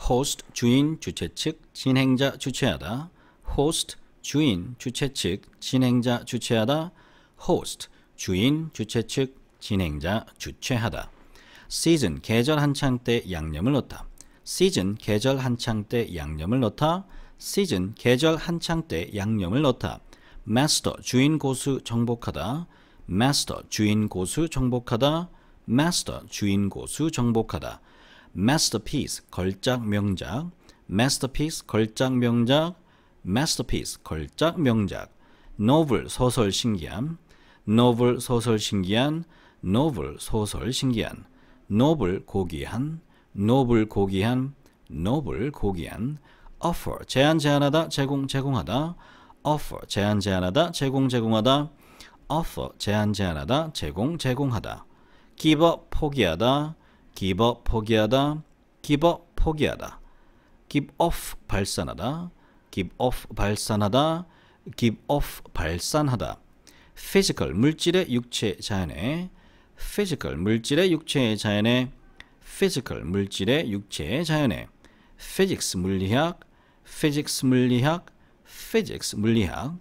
host 주인 주최 측 진행자 주최하다. host 주인 주최 측 진행자 주최하다. host 주인 주최 측 진행자 주최하다. season 계절 한창 때 양념을 넣다. season 계절 한창 때 양념을 넣다. season 계절 한창 때 양념을 넣다. master 주인 고수 정복하다. master 주인 고수 정복하다. master 주인 고수 정복하다. masterpiece 걸작 명작. masterpiece 걸작 명작. masterpiece 걸작 명작. novel 소설 신기한. novel 소설 신기한. novel 소설 신기한. noble 고귀한. noble 고귀한. noble 고귀한. offer 제한 제한하다 제공 제공하다. offer 제한 제한하다 제공 제공하다. offer 제한 제한하다 제공 제공하다. give up 포기하다. give up 포기하다. give up 포기하다. give off 발산하다. give off 발산하다. give off 발산하다. physical 물질의 육체 자연의. physical 물질의 육체 자연의. physical 물질의 육체 자연의. physics 물리학. physics 물리학. physics 물리학.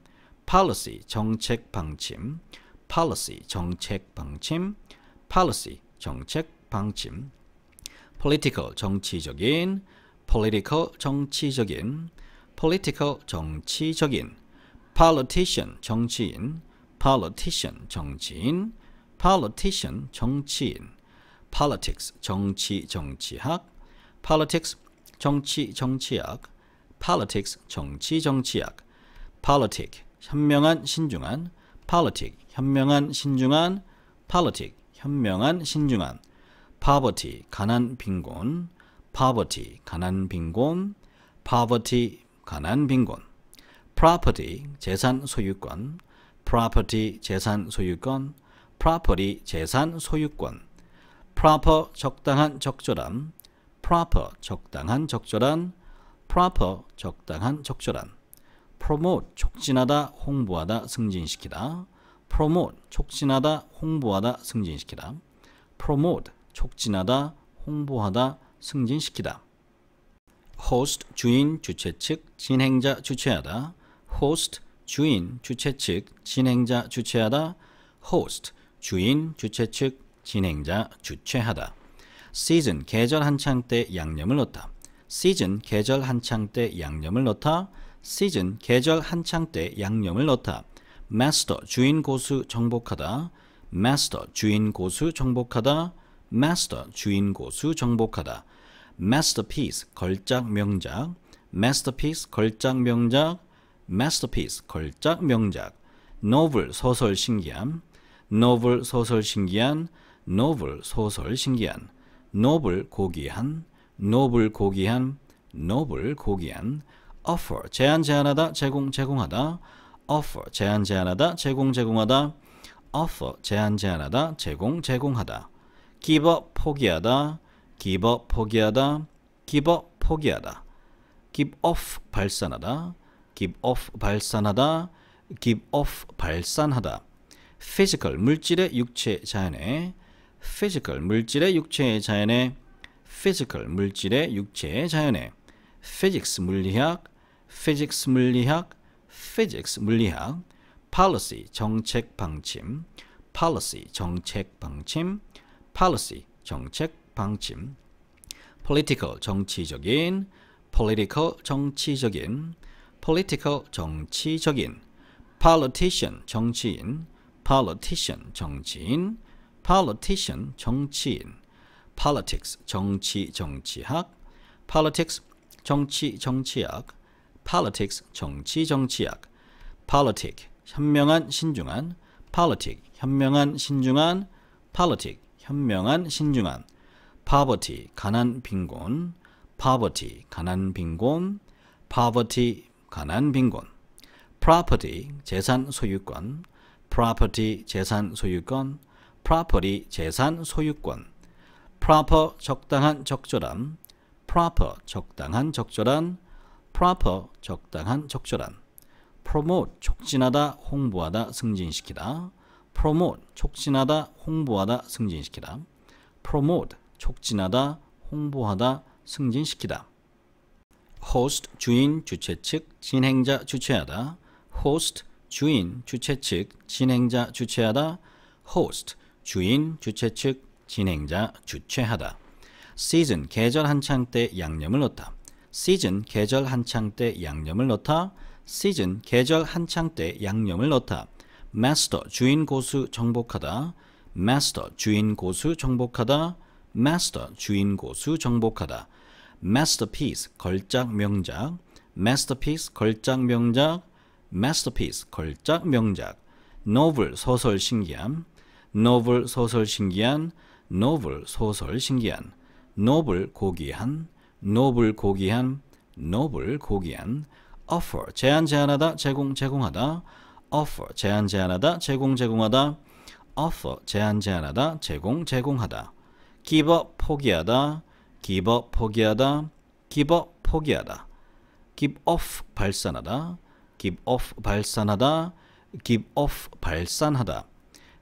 policy 정책 방침. policy 정책 방침. policy 정책 방침. political 정치적인. political 정치적인. political 정치적인. politician 정치인. politician 정치인. politician 정치인. politics 정치 정치학. politics 정치 정치학. politics 정치 정치학. politic 현명한 신중한. politic 현명한 신중한. politic 현명한 신중한. poverty 가난 빈곤. poverty 가난 빈곤. poverty 가난 빈곤. property 재산 소유권. property 재산 소유권. property 재산 소유권. proper 적당한 적절한. proper 적당한 적절한. proper 적당한 적절한. promote 촉진하다 홍보하다 승진시키다. promote 촉진하다 홍보하다 승진시키다. promote 촉진하다 홍보하다 승진시키다. host 주인 주최 측 진행자 주최하다. host 주인 주최 측 진행자 주최하다. host 주인 주최 측 진행자 주최하다. season 계절 한창 때 양념을 넣다. season 계절 한창 때 양념을 넣다. season 계절 한창 때 양념을 넣다. master 주인 고수 정복하다. master 주인 고수 정복하다. master 주인 고수 정복하다. masterpiece 걸작 명작. masterpiece 걸작 명작. masterpiece 걸작 명작. novel 소설 신기한. novel 소설 신기한. novel 소설 신기한. noble 고귀한. noble 고귀한. noble 고귀한. offer 제한 제한하다 제공 제공하다. offer 제한 제한하다 제공 제공하다. offer 제한 제한하다 제공 제공하다. give up 포기하다. give up 포기하다. give up 포기하다. give off 발산하다. give off 발산하다. give off 발산하다. physical 물질의 육체 자연의. physical 물질의 육체 자연의. physical 물질의 육체 자연의. physics 물리학. physics 물리학. physics 물리학. policy 정책 방침. policy 정책 방침. policy 정책 방침. political 정치적인. political 정치적인. political 정치적인. politician 정치인. politician 정치인. politician 정치인. politics 정치 정치학. politics 정치 정치학. politics 정치 정치학. politic 현명한 신중한. politic 현명한 신중한. politic 현명한 신중한. poverty 가난 빈곤. poverty 가난 빈곤. poverty 가난 빈곤. property 재산 소유권. property 재산 소유권. property 재산 소유권. proper 적당한 적절한. proper 적당한 적절한. proper 적당한 적절한. promote 촉진하다 홍보하다 승진시키다. promote 촉진하다 홍보하다 승진시키다. promote 촉진하다 홍보하다 승진시키다. host 주인 주최 측 진행자 주최하다 host 주인 주최 측 진행자 주최하다 host 주인 주최 측 진행자 주최하다 season 계절 한창 때 양념을 넣다 season 계절 한창 때 양념을 넣다 season 계절 한창 때 양념을 넣다 master 주인 고수 정복하다 master 주인 고수 정복하다 master 주인 고수 정복하다 masterpiece 걸작 명작 masterpiece 걸작 명작 masterpiece 걸작 명작 novel 소설 신기함 novel 소설 신기한 novel 소설 신기한 noble 고귀한 noble 고귀한 noble 고귀한 offer 제안 제안하다 제공 제공하다 offer 제안 제안하다 제공 제공하다 offer 제안 제안하다 제공 제공하다 give up 포기하다 give up 포기하다 give up 포기하다 give off 발산하다 give off 발산하다 give off 발산하다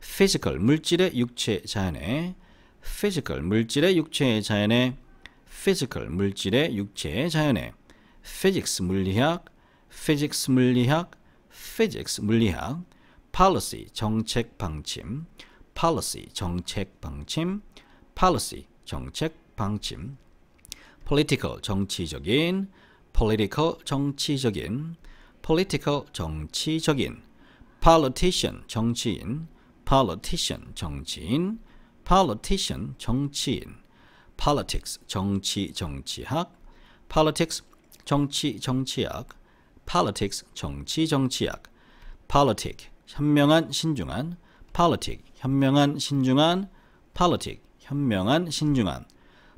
physical 물질의 육체 자연의 physical 물질의 육체의 자연의 physical 물질의 육체의 자연의 physics 물리학 physics 물리학 physics 물리학 policy 정책 방침 policy 정책 방침 policy 정책 방침 political 정치적인 political 정치적인 political 정치적인 politician 정치인 politician 정치인 politician 정치인 politics 정치 정치학 politics 정치 정치학 politics 정치 정치학 politic 현명한 신중한 politic 현명한 신중한 politic 현명한 신중한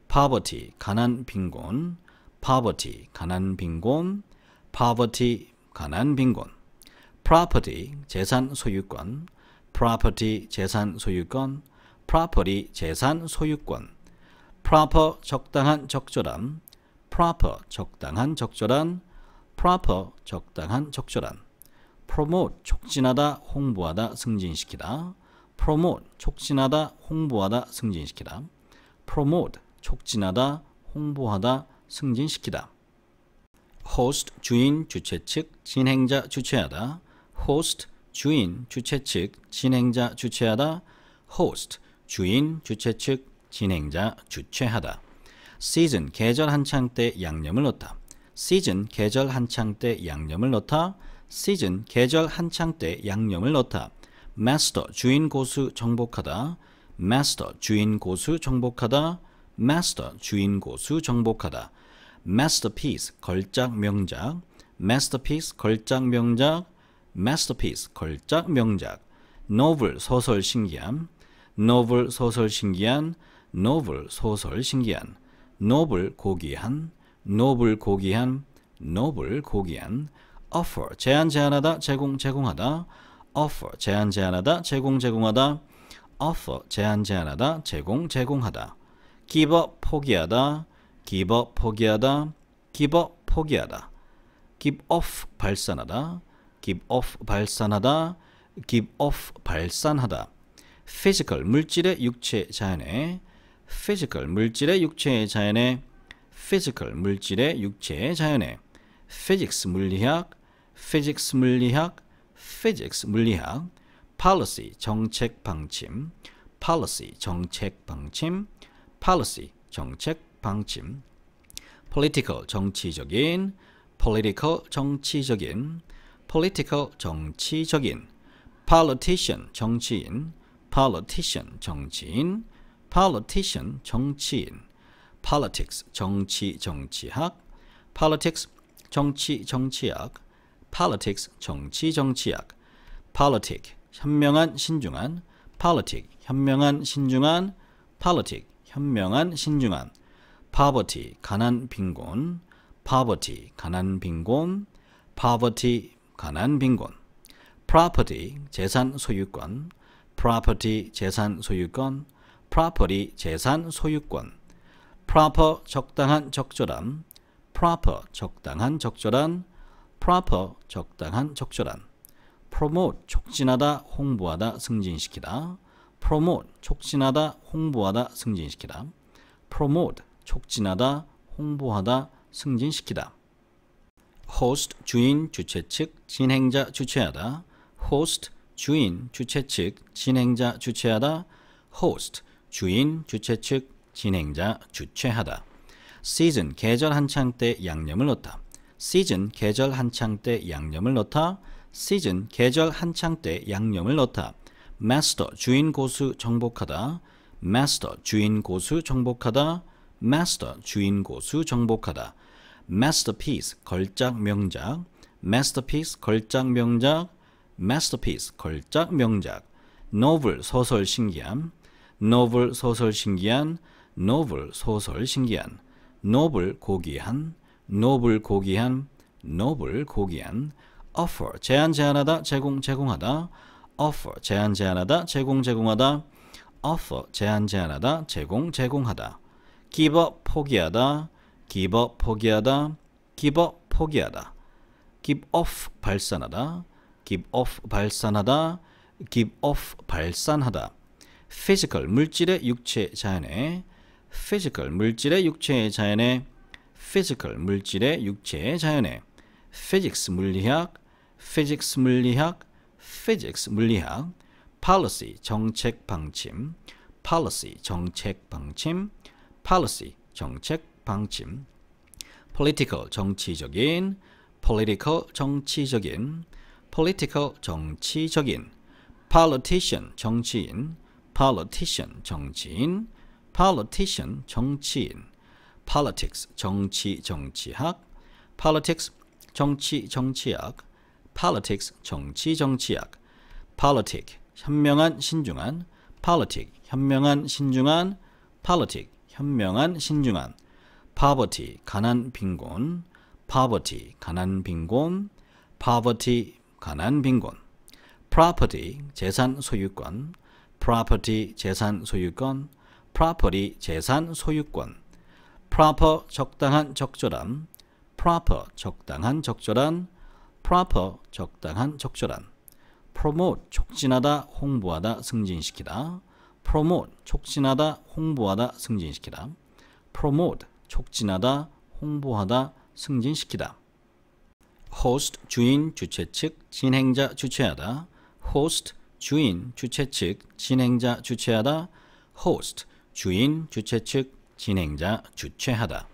poverty 가난 빈곤 poverty 가난 빈곤 poverty 가난 빈곤 property 재산 소유권 property 재산 소유권 property 재산 소유권 proper 적당한 적절한 proper 적당한 적절한 proper 적당한 적절한 promote 촉진하다 홍보하다 승진시키다 promote 촉진하다 홍보하다 승진시키다 promote 촉진하다 홍보하다 승진시키다 host 주인 주최 측 진행자 주최하다 host 주인 주최 측 진행자 주최하다 host 주인 주최 측 진행자 주최하다 season 계절 한창 때 양념을 넣다 season 계절 한창 때 양념을 넣다 season 계절 한창 때 양념을 넣다 master 주인 고수 정복하다 master 주인 고수 정복하다 master 주인 고수 정복하다 masterpiece 걸작 명작 masterpiece 걸작 명작 masterpiece 걸작 명작 novel 소설 신기함 novel 소설 신기한 novel 소설 신기한 noble 고귀한 noble 고귀한 noble 고귀한 offer 제안 제안하다 제공 제공하다 offer 제안 제안하다 제공 제공하다 offer 제안 제안하다 제공 제공하다 give up 포기하다 give up 포기하다 give up 포기하다 give off 발산하다 give off 발산하다 give off 발산하다 physical 물질의 육체 자연의 physical 물질의 육체의 자연의 physical 물질의 육체의 자연의 physics 물리학 physics 물리학 physics 물리학 policy 정책 방침 policy 정책 방침 policy 정책 방침 political 정치적인 political 정치적인 political 정치적인 politician 정치인 politician 정치인 politician 정치인 politics 정치 정치학 politics 정치 정치학 politics 정치 정치학 politic 현명한 신중한 politic 현명한 신중한 politic 현명한 신중한 poverty 가난 빈곤 poverty 가난 빈곤 poverty 가난 빈곤 property 재산 소유권 property 재산 소유권 property 재산 소유권 proper 적당한 적절한 proper 적당한 적절한 proper 적당한 적절한 promote 촉진하다 홍보하다 승진시키다 promote 촉진하다 홍보하다 승진시키다 promote 촉진하다 홍보하다 승진시키다 host 주인 주최 측 진행자 주최하다 host 주인 주최 측 진행자 주최하다 host 주인 주최 측 진행자 주최하다 season 계절 한창 때 양념을 넣다 season 계절 한창 때 양념을 넣다 season 계절 한창 때 양념을 넣다 master 주인 고수 정복하다 master 주인 고수 정복하다 master 주인 고수 정복하다 masterpiece 걸작 명작 masterpiece 걸작 명작 masterpiece 걸작 명작 novel 소설 신기한 novel 소설 신기한 novel 소설 신기한 noble 고귀한 noble 고귀한 noble 고귀한 offer 제안 제안하다 제공 제공하다 offer 제안 제안하다 제공 제공하다 offer 제안 제안하다 제공 제공하다 give up 포기하다 give up 포기하다 give up 포기하다 give off 발산하다 give off 발산하다 give off 발산하다 physical 물질의 육체 자연의 physical 물질의 육체의 자연의 physical 물질의 육체의 자연의 physics 물리학 physics 물리학 physics 물리학 policy 정책 방침 policy 정책 방침 policy 정책 방침 political 정치적인 political 정치적인 political 정치적인 politician 정치인 politician 정치인 politician 정치인 politics 정치 정치학 politics 정치 정치학 politics 정치 정치학 politic 현명한 신중한 politic 현명한 신중한 politic 현명한 신중한 poverty 가난 빈곤 poverty 가난 빈곤 poverty 가난 빈곤 property 재산 소유권 property 재산 소유권 property 재산 소유권 proper 적당한 적절한 proper 적당한 적절한 proper 적당한 적절한 promote 촉진하다 홍보하다 승진시키다 promote 촉진하다 홍보하다 승진시키다 promote 촉진하다 홍보하다 승진시키다 host 주인 주최 측 진행자 주최하다 host 주인 주최 측 진행자 주최하다 host 주인 주최 측 진행자 주최하다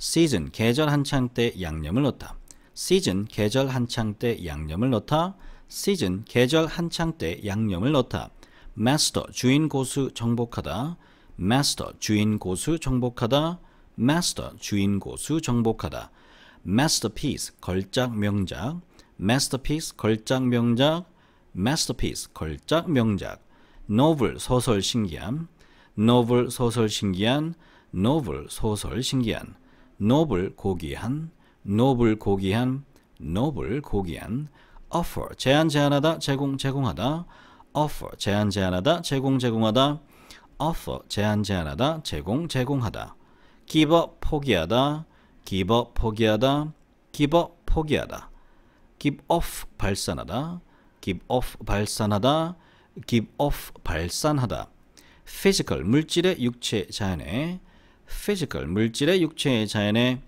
season 계절 한창 때 양념을 넣다 season 계절 한창 때 양념을 넣다 season 계절 한창 때 양념을 넣다 master 주인 고수 정복하다 master 주인 고수 정복하다 master 주인 고수 정복하다 masterpiece 걸작 명작 masterpiece 걸작 명작 masterpiece 걸작 명작 novel 소설 신기한 novel 소설 신기한 novel 소설 신기한 noble 고귀한 noble 고귀한 noble 고귀한 offer 제안 제안하다 제공 제공하다 offer 제안 제안하다 제공 제공하다 offer 제안 제안하다 제공 제공하다 give up 포기하다 give up 포기하다 give up 포기하다 give off 발산하다 give off 발산하다 give off 발산하다 physical 물질의 육체 자연의 physical 물질의 육체의 자연의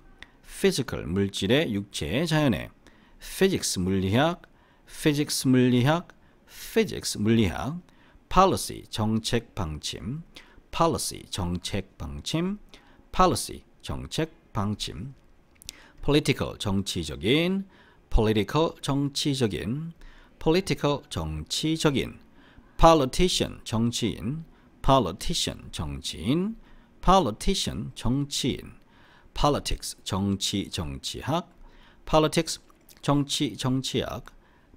physical 물질의 육체의 자연의 physics 물리학 physics 물리학 physics 물리학 policy 정책 방침 policy 정책 방침 policy 정책 방침 political 정치적인 political 정치적인 political 정치적인 politician 정치인 politician 정치인 politician 정치인 politics 정치 정치학 politics 정치 정치학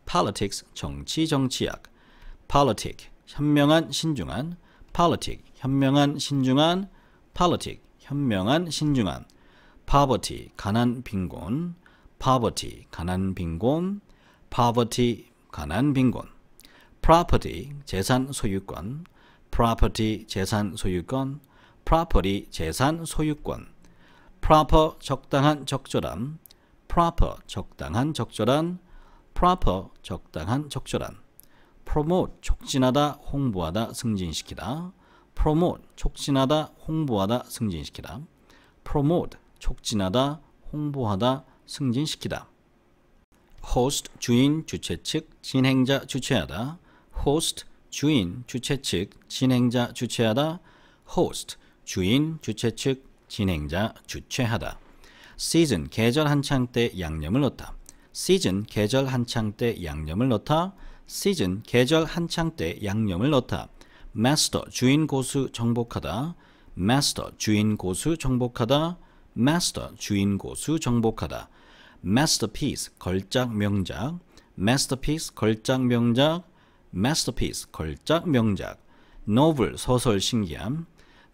politics 정치 정치학 politic 현명한 신중한 politic 현명한 신중한 politic 현명한 신중한 poverty 가난 빈곤 poverty 가난 빈곤 poverty 가난 빈곤 property 재산 소유권 property 재산 소유권 property 재산 소유권 proper 적당한 적절한 proper 적당한 적절한 proper 적당한 적절한 promote 촉진하다 홍보하다 승진시키다 promote 촉진하다 홍보하다 승진시키다 promote 촉진하다 홍보하다 승진시키다 host 주인 주최 측 진행자 주최하다 host 주인 주최 측 진행자 주최하다 host 주인 주최 측 진행자 주최하다 season 계절 한창 때 양념을 넣다 season 계절 한창 때 양념을 넣다 season 계절 한창 때 양념을 넣다 master 주인 고수 정복하다 master 주인 고수 정복하다 master 주인 고수 정복하다 masterpiece 걸작 명작 masterpiece 걸작 명작 masterpiece 걸작 명작 novel 소설 신기한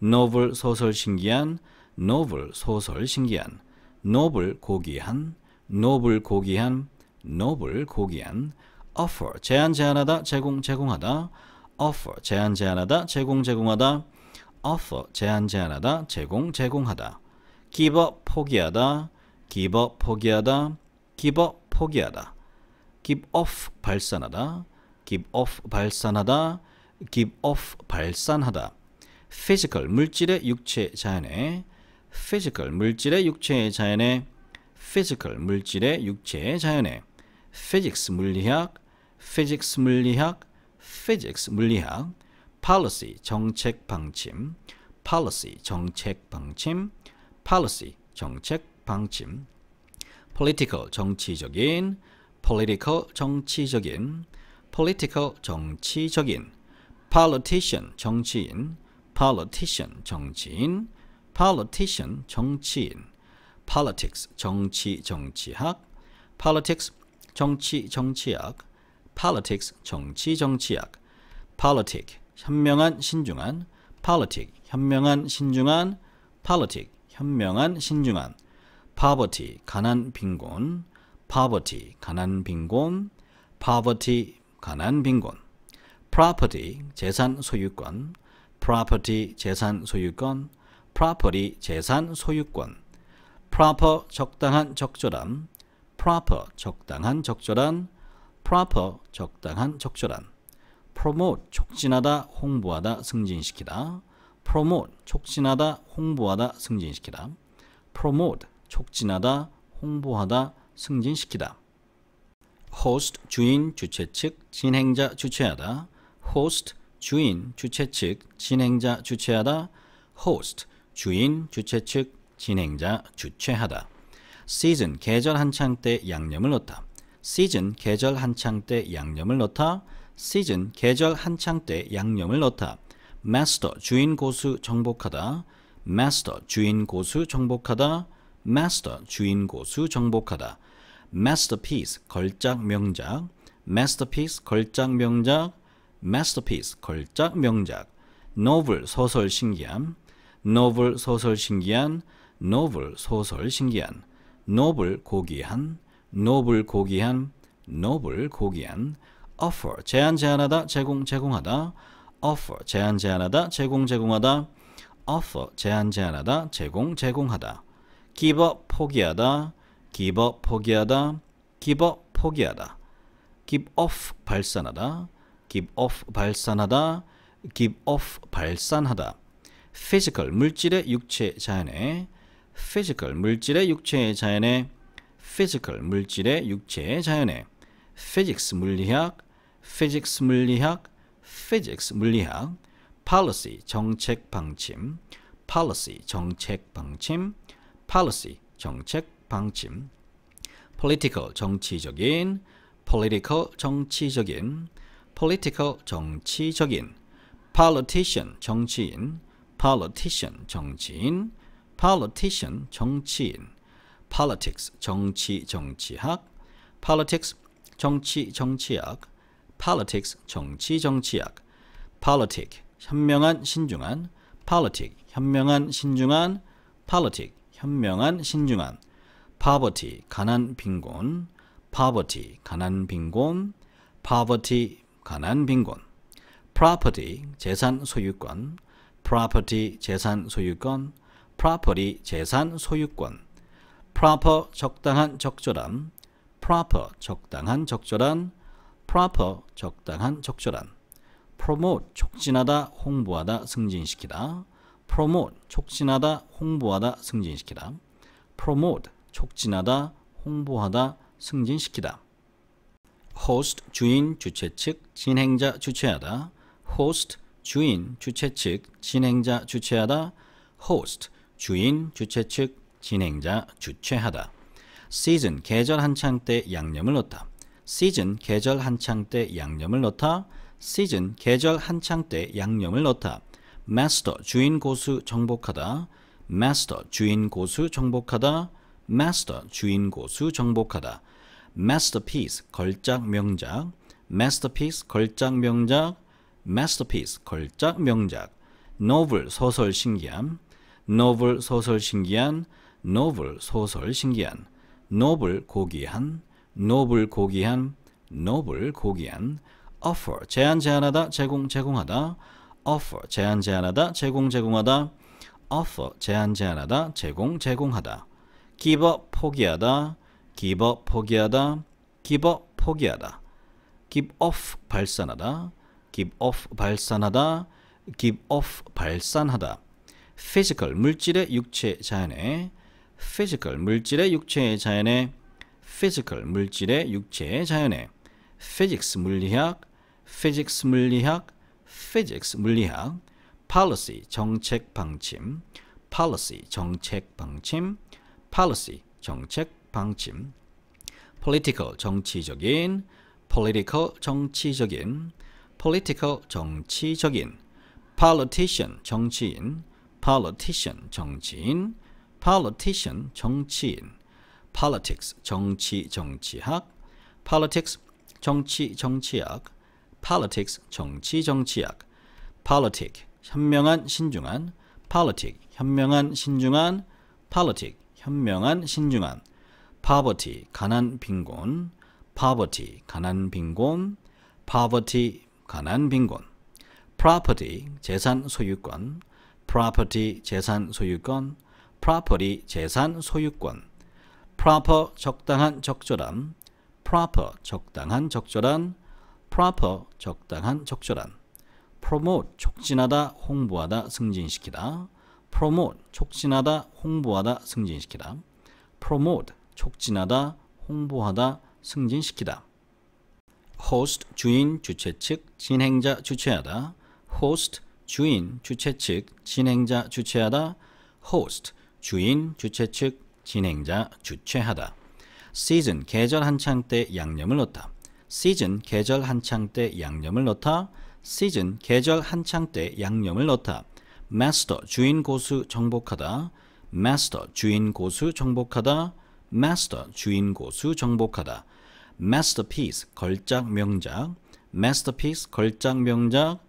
novel 소설 신기한 novel 소설 신기한 noble 고귀한 noble 고귀한 noble 고귀한 offer 제안 제안하다 제공 제공하다 offer 제안 제안하다 제공 제공하다 offer 제안 제안하다 제공 제공하다 give up 포기하다 give up 포기하다 give up 포기하다 give off 발산하다 give off 발산하다 give off 발산하다 physical 물질의 육체 자연의 physical 물질의 육체의 자연의 physical 물질의 육체의 자연의 physics 물리학 physics 물리학 physics 물리학 policy 정책 방침 policy 정책 방침 policy 정책 방침 political 정치적인 political 정치적인 political 정치적인 politician 정치인 politician 정치인 politician 정치인 politics 정치 정치학 politics 정치 정치학 politics 정치 정치학 politic 현명한 신중한 politic 현명한 신중한 politic 현명한 신중한 poverty 가난 빈곤 poverty 가난 빈곤 poverty 가난 빈곤 property 재산 소유권 property 재산 소유권 property 재산 소유권 proper 적당한 적절한 proper 적당한 적절한 proper 적당한 적절한 promote 촉진하다 홍보하다 승진시키다 promote 촉진하다 홍보하다 승진시키다 promote 촉진하다 홍보하다 승진시키다 host 주인 주최 측 진행자 주최하다 host 주인 주최 측 진행자 주최하다 host 주인 주최 측 진행자 주최하다 season 계절 한창 때 양념을 넣다 season 계절 한창 때 양념을 넣다 season 계절 한창 때 양념을 넣다 master 주인 고수 정복하다 master 주인 고수 정복하다 master 주인 고수 정복하다 masterpiece 걸작 명작 masterpiece 걸작 명작 masterpiece 걸작 명작 novel 소설 신기한 novel 소설 신기한 novel 소설 신기한 noble 고귀한 noble 고귀한 noble 고귀한 offer 제안 제안하다 제공 제공하다 offer 제안 제안하다 제공 제공하다 offer 제안 제안하다 제공 제공하다 give up 포기하다 give up 포기하다 give up 포기하다 give off 발산하다 give off 발산하다 give off 발산하다 physical 물질의 육체 자연의 physical 물질의 육체의 자연의 physical 물질의 육체의 자연의 physics 물리학 physics 물리학 physics 물리학 policy 정책 방침 policy 정책 방침 policy 정책 방침 political 정치적인 political 정치적인 political 정치적인 politician 정치인 politician 정치인 politician 정치인 politics 정치 정치학 politics 정치 정치학 politics 정치 정치학 politic 현명한 신중한 politic 현명한 신중한 politic 현명한 신중한 poverty 가난 빈곤 poverty 가난 빈곤 poverty 가난 빈곤 property 재산 소유권 property 재산 소유권 property 재산 소유권 proper 적당한 적절한 proper 적당한 적절한 proper 적당한 적절한 promote 촉진하다 홍보하다 승진시키다 promote 촉진하다 홍보하다 승진시키다 promote 촉진하다 홍보하다 승진시키다 host 주인 주최 측 진행자 주최하다 host 주인 주최 측 진행자 주최하다 host 주인 주최 측 진행자 주최하다 season 계절 한창 때 양념을 넣다 season 계절 한창 때 양념을 넣다 season 계절 한창 때 양념을 넣다 master 주인 고수 정복하다 master 주인 고수 정복하다 master 주인 고수 정복하다 masterpiece 걸작 명작 masterpiece 걸작 명작 masterpiece 걸작 명작 novel 소설 신기함 novel 소설 신기한 novel 소설 신기한 noble 고귀한 noble 고귀한 noble 고귀한 offer 제안 제안하다 제공 제공하다 offer 제안 제안하다 제공 제공하다 offer 제안 제안하다 제공 제공하다 give up 포기하다 give up 포기하다 give up 포기하다 give off 발산하다 give off 발산하다 give off 발산하다 physical 물질의 육체 자연의 physical 물질의 육체의 자연의 physical 물질의 육체의 자연의 physics 물리학 physics 물리학 physics 물리학 policy 정책 방침 policy 정책 방침 policy 정책 방침 political 정치적인 political 정치적인 political 정치적인 politician 정치인 politician 정치인 politician 정치인 politics 정치 정치학 politics 정치 정치학 politics 정치 정치학 politic 현명한 신중한 politic 현명한 신중한 politic 현명한 신중한 poverty 가난 빈곤 poverty 가난 빈곤 poverty 가난 빈곤 property 재산 소유권 property 재산 소유권 property 재산 소유권 proper 적당한 적절한 proper 적당한 적절한 proper 적당한 적절한 promote 촉진하다 홍보하다 승진시키다 promote 촉진하다 홍보하다 승진시키다 promote 촉진하다 홍보하다 승진시키다 host 주인 주최 측 진행자 주최하다 host 주인 주최 측 진행자 주최하다 host 주인 주최 측 진행자 주최하다 season 계절 한창 때 양념을 넣다 season 계절 한창 때 양념을 넣다 season 계절 한창 때 양념을 넣다 master 주인 고수 정복하다 master 주인 고수 정복하다 master 주인 고수 정복하다 masterpiece 걸작 명작 masterpiece 걸작 명작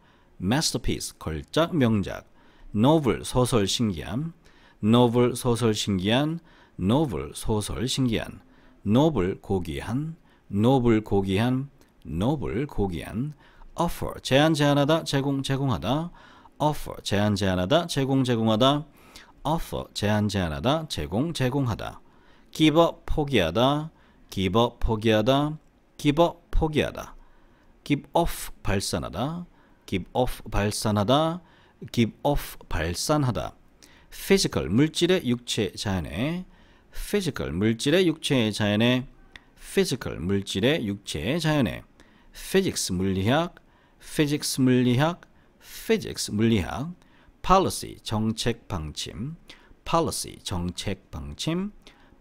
masterpiece 걸작 명작 novel 소설 신기함 novel 소설 신기한 novel 소설 신기한 noble 고귀한 noble 고귀한 noble 고귀한 offer 제안 제안하다 제공 제공하다 offer 제안 제안하다 제공 제공하다 offer 제안 제안하다 제공 제공하다 give up 포기하다 give up 포기하다 give up 포기하다 give off 발산하다 give off 발산하다 give off 발산하다 physical 물질의 육체 자연의 physical 물질의 육체의 자연의 physical 물질의 육체의 자연의 physics 물리학 physics 물리학 physics 물리학 policy 정책 방침 policy 정책 방침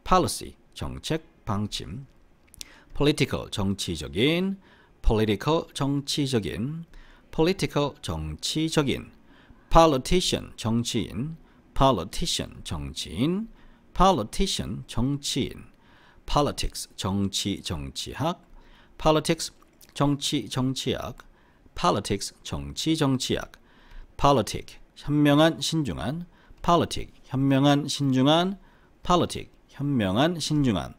policy 정책 방침 political 정치적인 political 정치적인 political 정치적인 politician 정치인 politician 정치인 politician 정치인 politics 정치 정치학 politics 정치 정치학 politics 정치 정치학 politic 현명한 신중한 politic 현명한 신중한 politic 현명한 신중한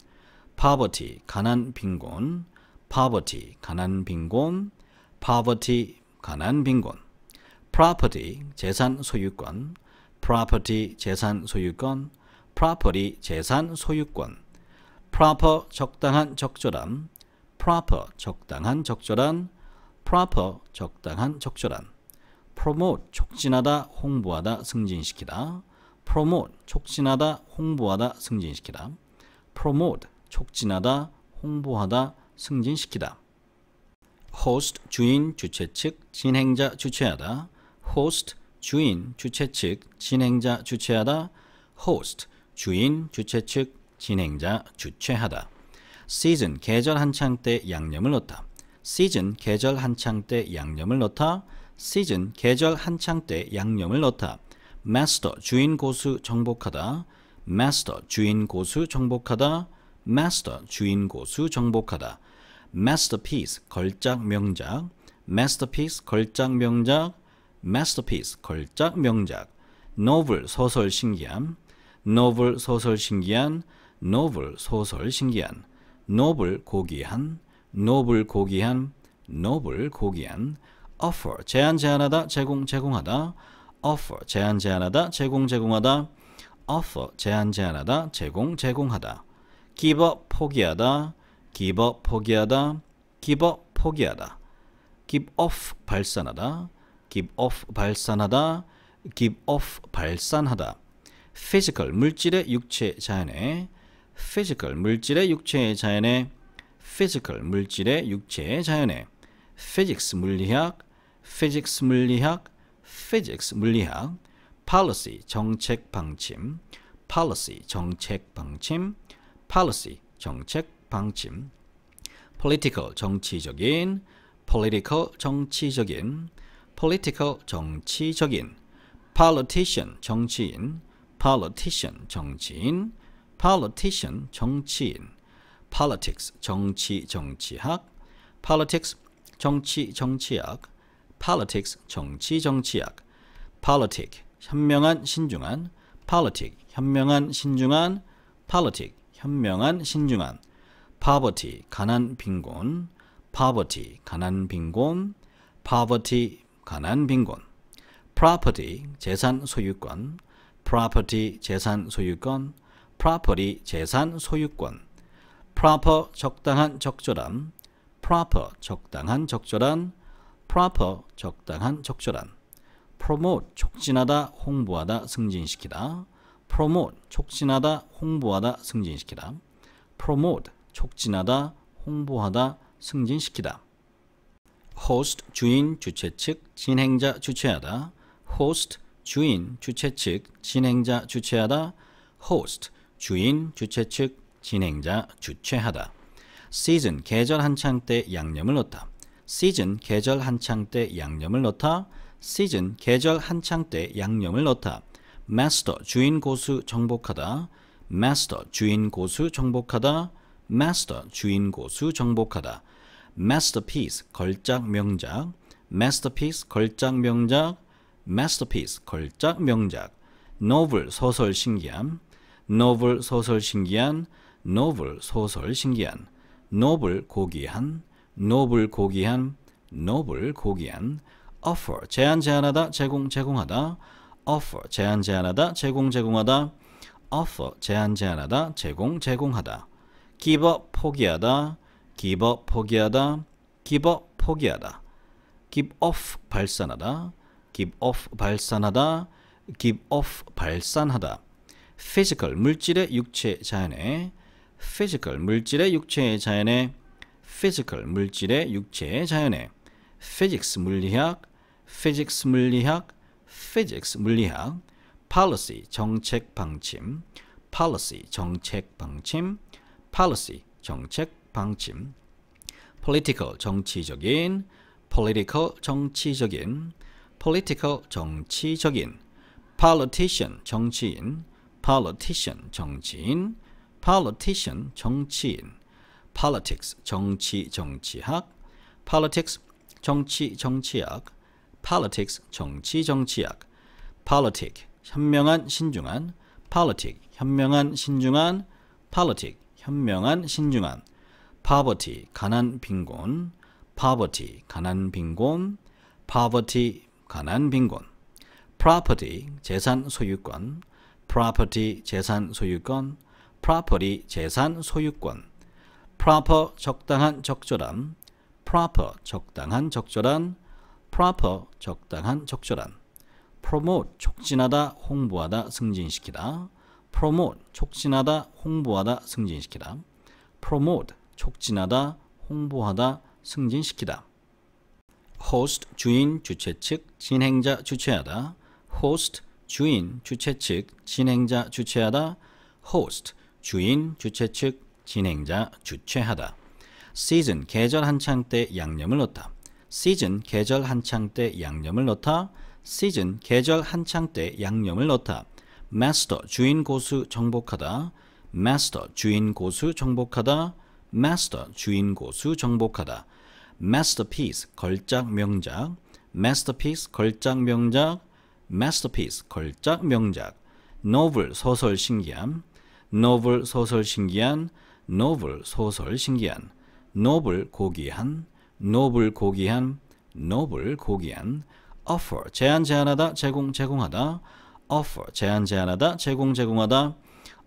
poverty 가난 빈곤 poverty 가난 빈곤 poverty 가난 빈곤 property 재산 소유권 property 재산 소유권 property 재산 소유권 proper 적당한 적절한 proper 적당한 적절한 proper 적당한 적절한 promote 촉진하다 홍보하다 승진시키다 promote 촉진하다 홍보하다 승진시키다 promote 촉진하다 홍보하다 승진시키다 host 주인 주최 측 진행자 주최하다 host 주인 주최 측 진행자 주최하다 host 주인 주최 측 진행자 주최하다 season 계절 한창 때 양념을 넣다 season 계절 한창 때 양념을 넣다 season 계절 한창 때 양념을 넣다 master 주인 고수 정복하다 master 주인 고수 정복하다 master 주인 고수 정복하다 masterpiece 걸작 명작 masterpiece 걸작 명작 masterpiece 걸작 명작 novel 소설 신기한 novel 소설 신기한 novel 소설 신기한 noble 고귀한 noble 고귀한 noble 고귀한 offer 제안 제안하다 제공 제공하다 offer 제안 제안하다 제공 제공하다 offer 제안 제안하다 제공 제공하다 give up 포기하다 give up 포기하다 give up 포기하다 give off 발산하다 give off 발산하다 give off 발산하다 physical 물질의 육체 자연의 physical 물질의 육체의 자연의 physical 물질의 육체의 자연의 physics 물리학 physics 물리학 physics 물리학 policy 정책 방침 policy 정책 방침 policy 정책 방침 political 정치적인 political 정치적인 political 정치적인 politician 정치인 politician 정치인 politician 정치인 politics 정치 정치학 politics 정치 정치학 politics 정치 정치학 politic 현명한 신중한 politic 현명한 신중한 politic 현명한 신중한 poverty 가난 빈곤 poverty 가난 빈곤 poverty 가난 빈곤 property 재산 소유권 property 재산 소유권 property 재산 소유권 proper 적당한 적절한 proper 적당한 적절한 proper 적당한 적절한 promote 촉진하다 홍보하다 승진시키다 promote 촉진하다 홍보하다 승진시키다 promote 촉진하다 홍보하다 승진시키다 host 주인 주최 측 진행자 주최하다 host 주인 주최 측 진행자 주최하다 host 주인 주최 측 진행자 주최하다 season 계절 한창 때 양념을 넣다 season 계절 한창 때 양념을 넣다 season 계절 한창 때 양념을 넣다 master 주인 고수 정복하다 master 주인 고수 정복하다 master 주인 고수 정복하다 masterpiece 걸작 명작 masterpiece 걸작 명작 masterpiece 걸작 명작 novel 소설 신기한 novel 소설 신기한 novel 소설 신기한 noble 고귀한 noble 고귀한 noble 고귀한 offer 제안 제안하다 제공 제공하다 offer 제안 제안하다 제공 제공하다 offer 제안 제안하다 제공 제공하다 give up 포기하다 give up 포기하다 give up 포기하다 give off 발산하다 give off 발산하다 give off 발산하다 physical 물질의 육체 자연의 physical 물질의 육체의 자연의 physical 물질의 육체의 자연의 physics 물리학 physics 물리학 physics 물리학 policy 정책 방침 policy 정책 방침 policy 정책 방침 political 정치적인 political 정치적인 political 정치적인 politician 정치인 politician 정치인 politician 정치인 politics 정치 정치학 politics 정치 정치학 politics 정치 정치학 politic 현명한 신중한 politic 현명한 신중한 politic 현명한 신중한 poverty 가난 빈곤 poverty 가난 빈곤 poverty 가난 빈곤 property 재산 소유권 property 재산 소유권 property 재산 소유권 proper 적당한 적절한 proper 적당한 적절한 proper 적당한 적절한 promote 촉진하다 홍보하다 승진시키다 promote 촉진하다 홍보하다 승진시키다 promote 촉진하다 홍보하다 승진시키다 host 주인 주최 측 진행자 주최하다 host 주인 주최 측 진행자 주최하다 host 주인 주최 측 진행자 주최하다 season 계절 한창 때 양념을 넣다 season 계절 한창 때 양념을 넣다 season 계절 한창 때 양념을 넣다 master 주인 고수 정복하다 master 주인 고수 정복하다 master 주인 고수 정복하다 masterpiece 걸작 명작 masterpiece 걸작 명작 masterpiece 걸작 명작 novel 소설 신기한 novel 소설 신기한 novel 소설 신기한 noble 고귀한 noble 고귀한 noble 고귀한 offer 제안 제안하다 제공 제공하다 offer 제안 제안하다 제공 제공하다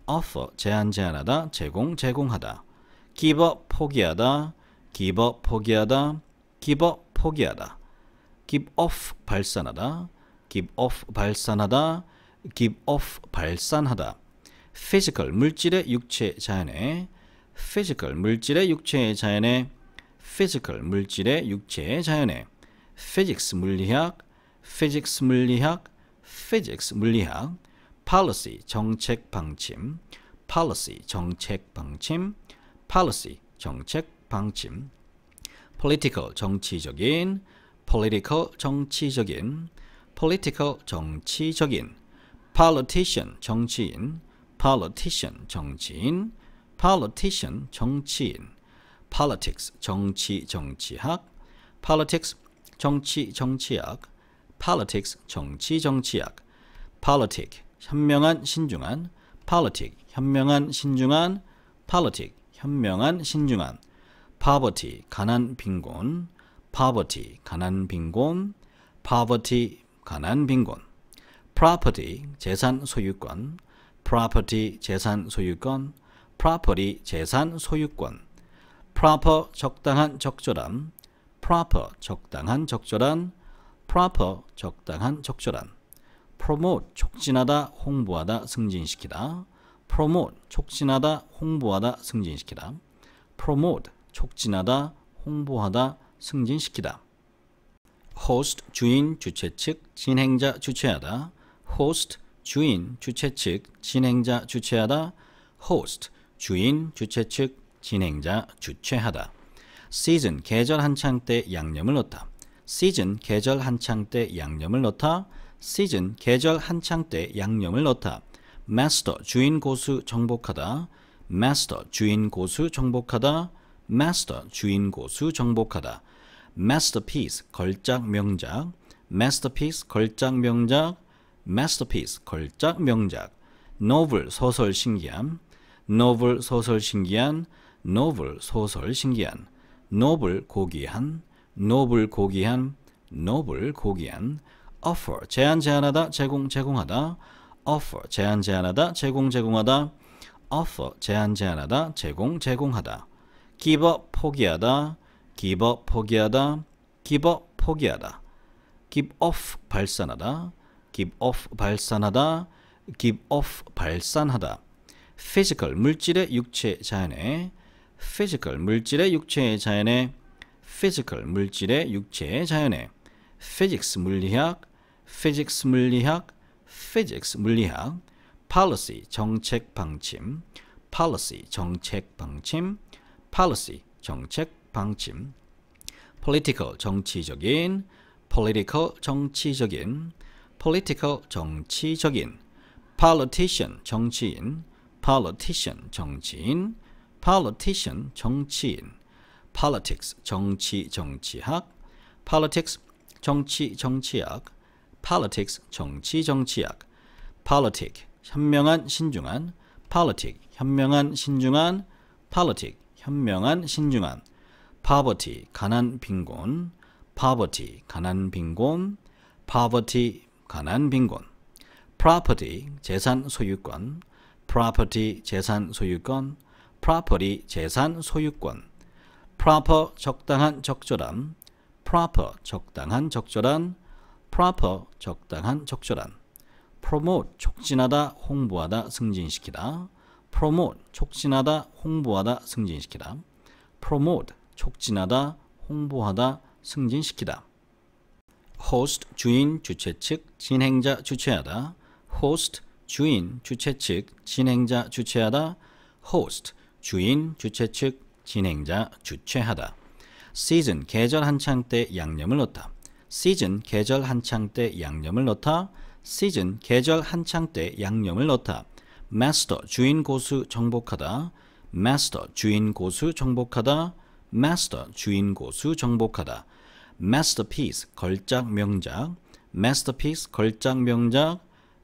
offer 제안 제안하다 제공 제공하다 give up 포기하다 give up 포기하다 give up 포기하다 give off 발산하다 give off 발산하다 give off 발산하다 physical 물질의 육체 자연의 physical 물질의 육체의 자연의 physical 물질의 육체의 자연의 physics 물리학 physics 물리학 physics 물리학 policy 정책 방침 policy 정책 방침 policy 정책 방침 political 정치적인 political 정치적인 political 정치적인 politician 정치인 politician 정치인 politician 정치인 politics 정치 정치학 politics 정치 정치학 politics 정치 정치학 politic 현명한 신중한 politic 현명한 신중한 politic 현명한 신중한 poverty 가난 빈곤 poverty 가난 빈곤 poverty 가난 빈곤 property 재산 소유권 property 재산 소유권 property 재산 소유권 proper 적당한 적절한 proper 적당한 적절한 proper 적당한 적절한 promote 촉진하다 홍보하다 승진시키다 promote 촉진하다 홍보하다 승진시키다 promote 촉진하다 홍보하다 승진시키다 host 주인 주최 측 진행자 주최하다 host 주인 주최 측 진행자 주최하다 host 주인 주최 측 진행자 주최하다 season 계절 한창 때 양념을 넣다 season 계절 한창 때 양념을 넣다 season 계절 한창 때 양념을 넣다 master 주인 고수 정복하다 master 주인 고수 정복하다 master 주인 고수 정복하다 masterpiece 걸작 명작 masterpiece 걸작 명작 masterpiece 걸작 명작 novel 소설 신기한 novel 소설 신기한 novel 소설 신기한 noble 고귀한 noble 고귀한 noble 고귀한 offer 제안 제안하다 제공 제공하다 offer 제안 제안하다 제공 제공하다 offer 제안 제안하다 제공 제공하다 give up 포기하다 give up 포기하다 give up 포기하다 give off 발산하다 give off 발산하다 give off 발산하다 physical 물질의 육체 자연의 physical 물질의 육체의 자연의 physical 물질의 육체의 자연의 physics 물리학 physics 물리학 physics 물리학 policy 정책 방침 policy 정책 방침 policy 정책 방침 political 정치적인 political 정치적인 political 정치적인 politician 정치인 politician 정치인 politician 정치인 politics 정치 정치학 politics 정치 정치학 politics 정치 정치학 politic 현명한 신중한 politic 현명한 신중한 politic 현명한 신중한 poverty 가난 빈곤 poverty 가난 빈곤 poverty 가난 빈곤 property 재산 소유권 property 재산 소유권 property 재산 소유권 proper 적당한 적절한 proper 적당한 적절한 proper 적당한 적절한 promote 촉진하다 홍보하다 승진시키다 promote 촉진하다 홍보하다 승진시키다 promote 촉진하다 홍보하다 승진시키다 host 주인 주최 측 진행자 주최하다 host 주인 주최 측 진행자 주최하다 host 주인 주최 측 진행자 주최하다 season 계절 한창 때 양념을 넣다 season 계절 한창 때 양념을 넣다 season 계절 한창 때 양념을 넣다 master 주인 고수 정복하다 master 주인 고수 정복하다 master 주인 고수 정복하다 masterpiece 걸작 명작 masterpiece 걸작 명작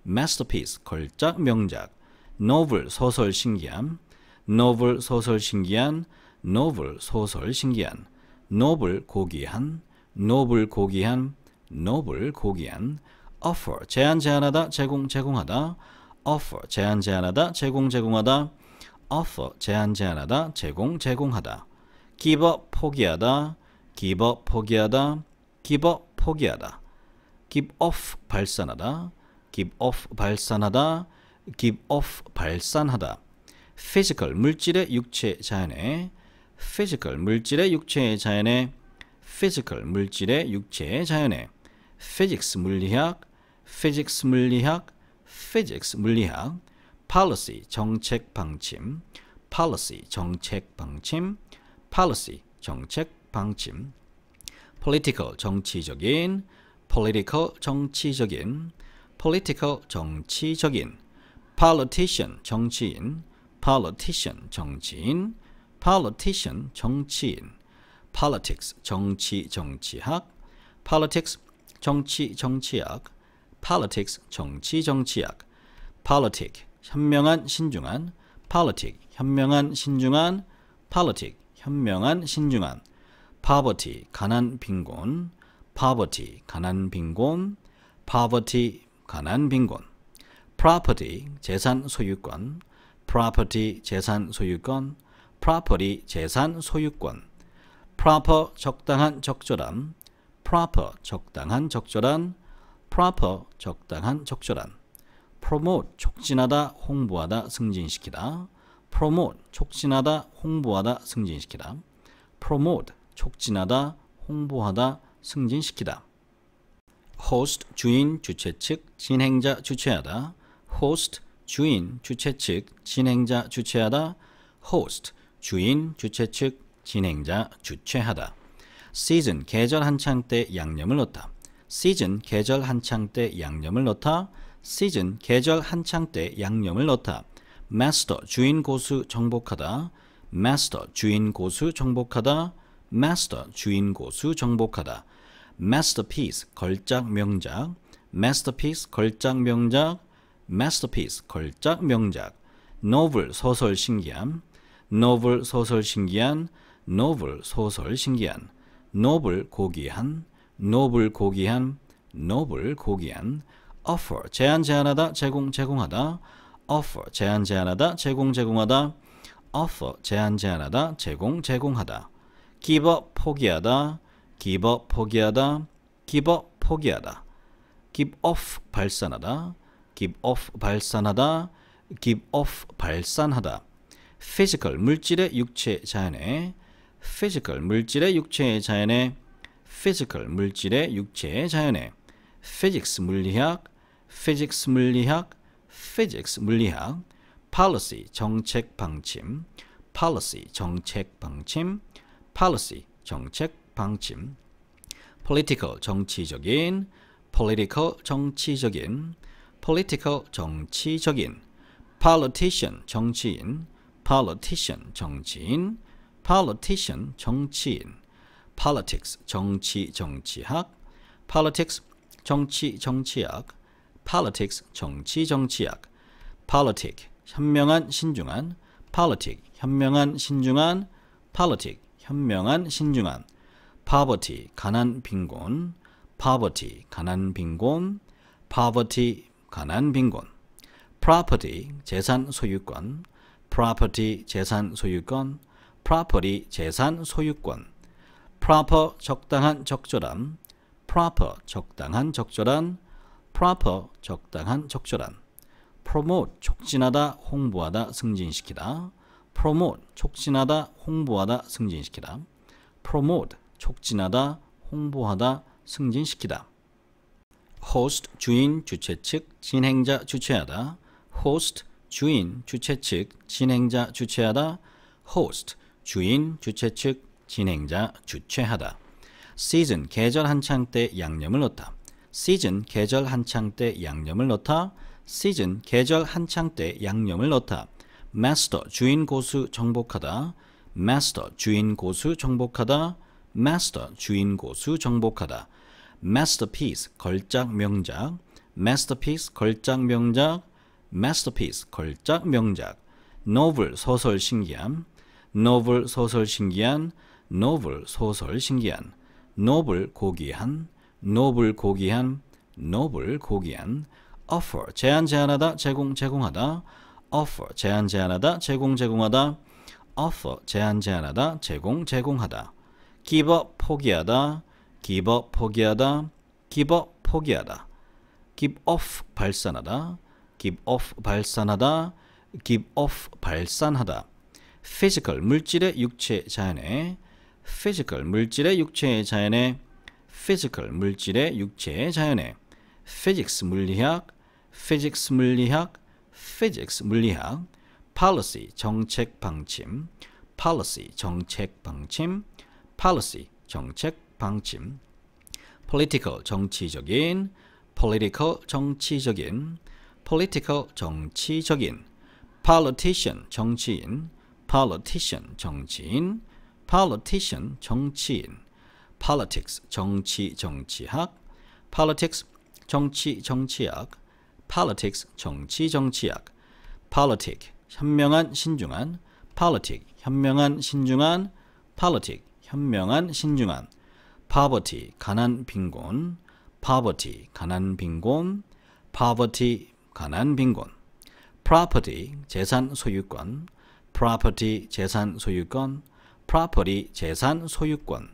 masterpiece 걸작 명작 novel 소설 신기함 novel 소설 신기한 novel 소설 신기한 noble 고귀한 noble 고귀한 noble 고귀한 offer 제안 제안하다 제공 제공하다 offer 제안 제안하다 제공 제공하다 offer 제안 제안하다 제공 제공하다 give up 포기하다 give up 포기하다 give up 포기하다 give off 발산하다 give off 발산하다 give off 발산하다 physical 물질의 육체 자연의 physical 물질의 육체의 자연의 physical 물질의 육체의 자연의 physics 물리학 physics 물리학 physics 물리학 policy 정책 방침 policy 정책 방침 policy 정책 방침 political 정치적인 political 정치적인 political 정치적인 politician 정치인 politician 정치인 politician 정치인 politics 정치 정치학 politics 정치 정치학 politics 정치 정치학 politic 현명한 신중한 politic 현명한 신중한 politic 현명한 신중한 poverty 가난 빈곤 poverty 가난 빈곤 poverty 가난 빈곤 property 재산 소유권 property 재산 소유권 property 재산 소유권 proper 적당한 적절한 proper 적당한 적절한 proper 적당한 적절한 promote 촉진하다 홍보하다 승진시키다 promote 촉진하다 홍보하다 승진시키다 promote 촉진하다 홍보하다 승진시키다 host 주인 주최 측 진행자 주최하다 host 주인 주최 측 진행자 주최하다 host 주인 주최 측 진행자 주최하다 season 계절 한창 때 양념을 넣다 season 계절 한창 때 양념을 넣다 season 계절 한창 때 양념을 넣다 master 주인 고수 정복하다 master 주인 고수 정복하다 master 주인 고수 정복하다 masterpiece 걸작 명작 masterpiece 걸작 명작 masterpiece 걸작 명작 novel 소설 신기함 novel 소설 신기한 novel 소설 신기한 noble 고귀한 noble 고귀한 noble 고귀한 offer 제안 제안하다 제공 제공하다 offer 제안 제안하다 제공 제공하다 offer 제안 제안하다 제공 제공하다 give up 포기하다 give up 포기하다 give up 포기하다 give off 발산하다 give off 발산하다 give off 발산하다 physical 물질의 육체 자연의 physical 물질의 육체의 자연의 physical 물질의 육체의 자연의 physics 물리학 physics 물리학 physics 물리학 policy 정책 방침 policy 정책 방침 policy 정책 방침 political 정치적인 political 정치적인 political 정치적인 politician 정치인 politician 정치인 politician 정치인 politics 정치 정치학 politics 정치 정치학 politics 정치 정치학 politic 현명한 신중한 politic 현명한 신중한 politic 현명한 신중한 poverty 가난 빈곤 poverty 가난 빈곤 poverty 가난 빈곤 property 재산 소유권 property 재산 소유권 property 재산 소유권 proper 적당한 적절한 proper 적당한 적절한 proper 적당한 적절한 promote 촉진하다 홍보하다 승진시키다 promote 촉진하다 홍보하다 승진시키다 promote 촉진하다 홍보하다 승진시키다 host 주인 주최 측 진행자 주최하다 host 주인 주최 측 진행자 주최하다 host 주인 주최 측 진행자 주최하다 season 계절 한창 때 양념을 넣다 season 계절 한창 때 양념을 넣다 season 계절 한창 때 양념을 넣다 master 주인 고수 정복하다 master 주인 고수 정복하다 master 주인 고수 정복하다 masterpiece 걸작 명작 masterpiece 걸작 명작 masterpiece 걸작 명작 novel 소설 신기한 novel 소설 신기한 novel 소설 신기한 noble 고귀한 noble 고귀한 noble 고귀한 offer 제안 제안하다 제공 제공하다 offer 제안 제안하다 제공 제공하다 offer 제안 제안하다 제공 제공하다 give up 포기하다 give up 포기하다 give up 포기하다 give off 발산하다 give off 발산하다 give off 발산하다 physical 물질의 육체 자연의 physical 물질의 육체의 자연의 physical 물질의 육체의 자연의 physics 물리학 physics 물리학 physics 물리학 policy 정책 방침 policy 정책 방침 policy 정책 방침 political 정치적인 political 정치적인 political 정치적인 politician 정치인 politician 정치인 politician 정치인 politics 정치 정치학 politics 정치 정치학 politics 정치 정치학 politic 현명한 신중한 politic 현명한 신중한 politic 현명한 신중한 poverty 가난 빈곤 poverty 가난 빈곤 poverty 가난 빈곤 property 재산 소유권 property 재산 소유권 property 재산 소유권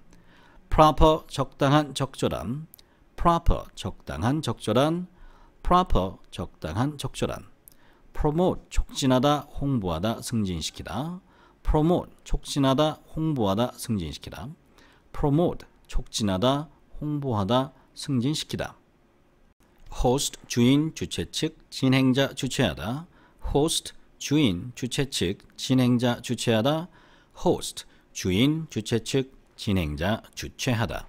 proper 적당한 적절한 proper 적당한 적절한 proper 적당한 적절한 promote 촉진하다 홍보하다 승진시키다 promote 촉진하다 홍보하다 승진시키다 promote 촉진하다 홍보하다 승진시키다 host 주인 주최 측 진행자 주최하다 host 주인 주최 측 진행자 주최하다 host 주인 주최 측 진행자 주최하다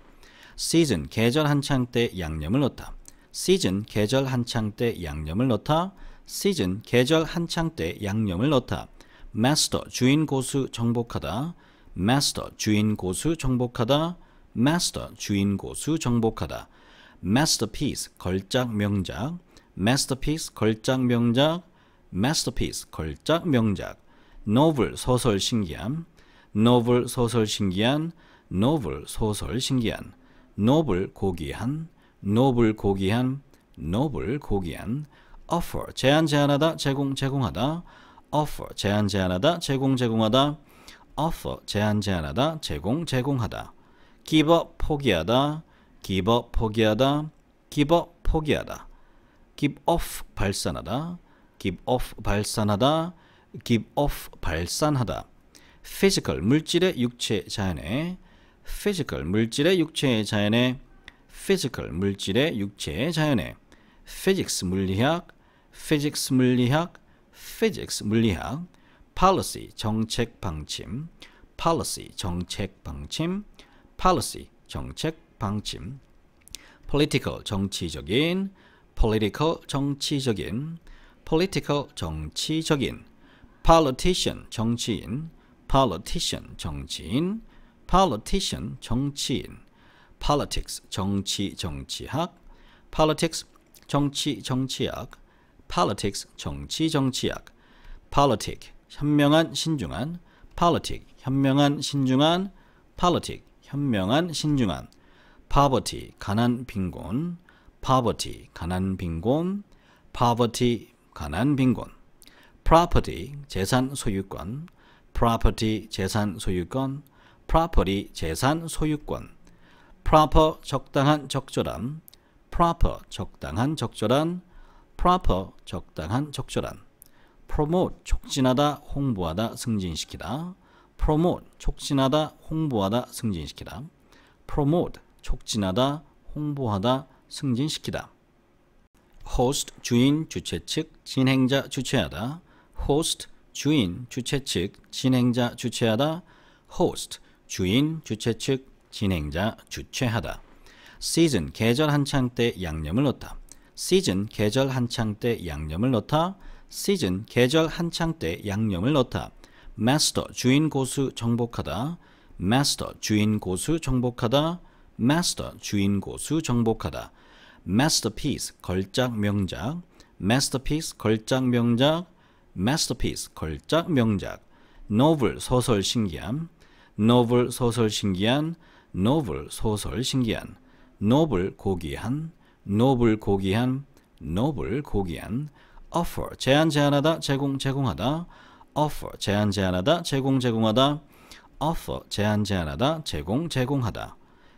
season 계절 한창 때 양념을 넣다 season 계절 한창 때 양념을 넣다 season 계절 한창 때 양념을 넣다 master 주인 고수 정복하다 master 주인 고수 정복하다 master 주인 고수 정복하다 masterpiece 걸작 명작 masterpiece 걸작 명작 masterpiece 걸작 명작 novel 소설 신기한 novel 소설 신기한 novel 소설 신기한 noble 고귀한 noble 고귀한 noble 고귀한 offer 제안 제안하다 제공 제공하다 offer 제안 제안하다 제공 제공하다 offer 제안 제안하다 제공 제공하다 give up 포기하다 give up 포기하다 give up 포기하다 give off 발산하다 give off 발산하다 give off 발산하다 physical 물질의 육체 자연의 physical 물질의 육체의 자연의 physical 물질의 육체의 자연의 physics 물리학 physics 물리학 physics 물리학 policy 정책 방침 policy 정책 방침 policy 정책 방침 political 정치적인 political 정치적인 political 정치적인 politician 정치인 politician 정치인 politician 정치인 politics 정치 정치학 politics 정치 정치학 politics 정치 정치학 politic 현명한 신중한 politic 현명한 신중한 politic 현명한 신중한 poverty 가난 빈곤 poverty 가난 빈곤 poverty 가난 빈곤 property 재산 소유권 property 재산 소유권 property 재산 소유권 proper 적당한 적절한 proper 적당한 적절한 proper 적당한 적절한 promote 촉진하다 홍보하다 승진시키다 promote 촉진하다 홍보하다 승진시키다 promote 촉진하다 홍보하다 승진시키다 host 주인 주최 측 진행자 주최하다 host 주인 주최 측 진행자 주최하다 host 주인 주최 측 진행자 주최하다 season 계절 한창 때 양념을 넣다 season 계절 한창 때 양념을 넣다 season 계절 한창 때 양념을 넣다 master 주인 고수 정복하다 master 주인 고수 정복하다 master 주인 고수 정복하다 masterpiece 걸작 명작 masterpiece 걸작 명작 masterpiece 걸작 명작 novel 소설 신기한 novel 소설 신기한 novel 소설 신기한 noble 고귀한 noble 고귀한 noble 고귀한 offer 제안 제안하다 제공 제공하다 offer 제안 제안하다 제공 제공하다 offer 제안 제안하다 제공 제공하다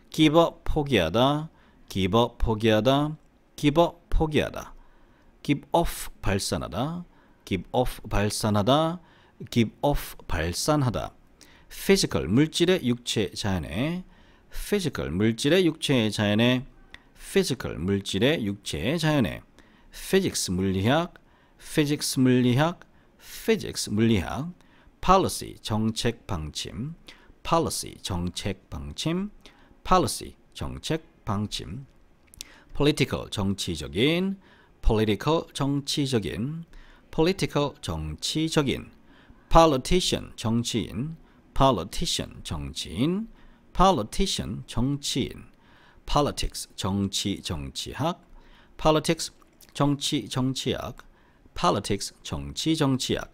give up 포기하다 give up 포기하다 give up 포기하다 give off 발산하다 give off 발산하다 give off 발산하다 physical 물질의 육체 자연의 physical 물질의 육체 자연의 physical 물질의 육체 자연의 physics 물리학 physics 물리학 physics 물리학 policy 정책 방침 policy 정책 방침 policy 정책 방침 political 정치적인 political 정치적인 political 정치적인 politician 정치인 politician 정치인 politician 정치인 politics 정치 정치학 politics 정치 정치학 politics 정치 정치학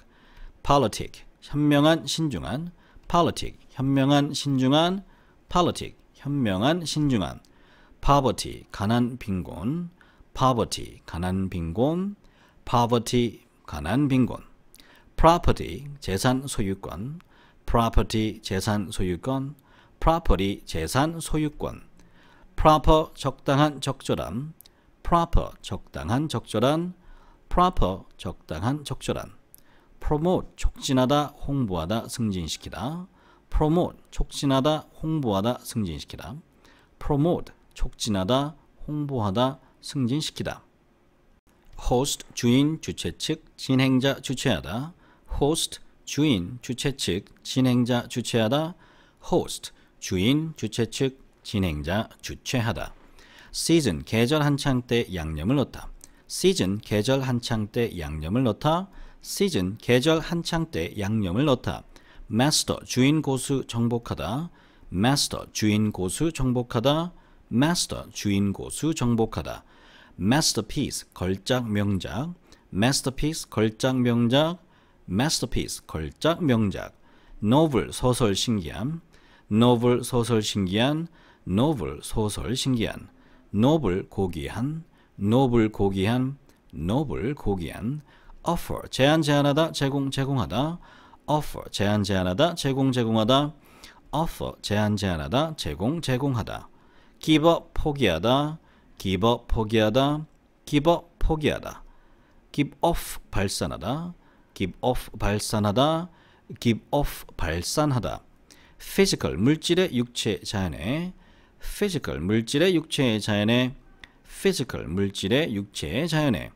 politic 현명한 신중한 politic 현명한 신중한 politic 현명한 신중한 poverty 가난 빈곤 poverty 가난 빈곤 poverty 가난 빈곤 property 재산 소유권 property 재산 소유권 property 재산 소유권 proper 적당한 적절한 proper 적당한 적절한 proper 적당한 적절한 promote 촉진하다 홍보하다 승진시키다 promote 촉진하다 홍보하다 승진시키다 promote 촉진하다 홍보하다 승진시키다 host 주인 주최 측 진행자 주최하다 host 주인 주최 측 진행자 주최하다 host 주인 주최 측 진행자 주최하다 season 계절 한창 때 양념을 넣다 season 계절 한창 때 양념을 넣다 season 계절 한창 때 양념을 넣다 master 주인 고수 정복하다 master 주인 고수 정복하다 master 주인 고수 정복하다 masterpiece 걸작 명작 masterpiece 걸작 명작 masterpiece 걸작 명작 novel 소설 신기한 novel 소설 신기한 novel 소설 신기한 noble 고귀한 noble 고귀한 noble 고귀한 offer 제안 제안하다 제공 제공하다 offer 제안 제안하다 제공 제공하다 offer 제안 제안하다 제공 제공하다 give up 포기하다 give up 포기하다 give up 포기하다 give off 발산하다 give off 발산하다 give off 발산하다 physical 물질의 육체 자연의 physical 물질의 육체 자연의 physical 물질의 육체 자연의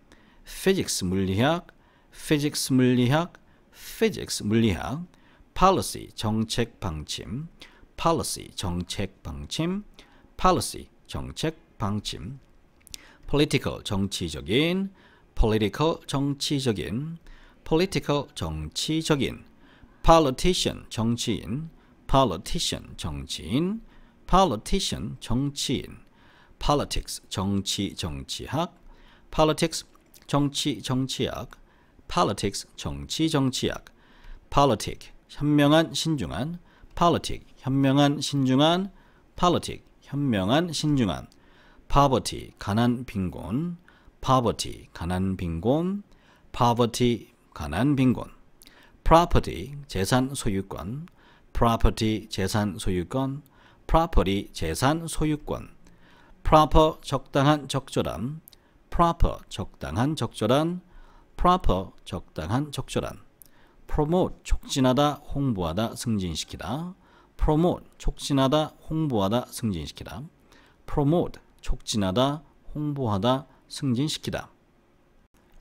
physics 물리학 physics 물리학 physics 물리학 policy 정책 방침 policy 정책 방침 policy 정책 방침 political 정치적인 political 정치적인 political 정치적인 politician 정치인 politician 정치인 politician 정치인 politics 정치 정치학 politics 정치 정치학 politics 정치 정치학 politic 현명한 신중한 politic 현명한 신중한 politic 현명한 신중한 poverty 가난 빈곤 poverty 가난 빈곤 poverty 가난 빈곤 property 재산 소유권 property 재산 소유권 property 재산 소유권 proper 적당한 적절한 proper 적당한 적절한 proper 적당한 적절한 promote 촉진하다 홍보하다 승진시키다 promote 촉진하다 홍보하다 승진시키다 promote 촉진하다 홍보하다 승진시키다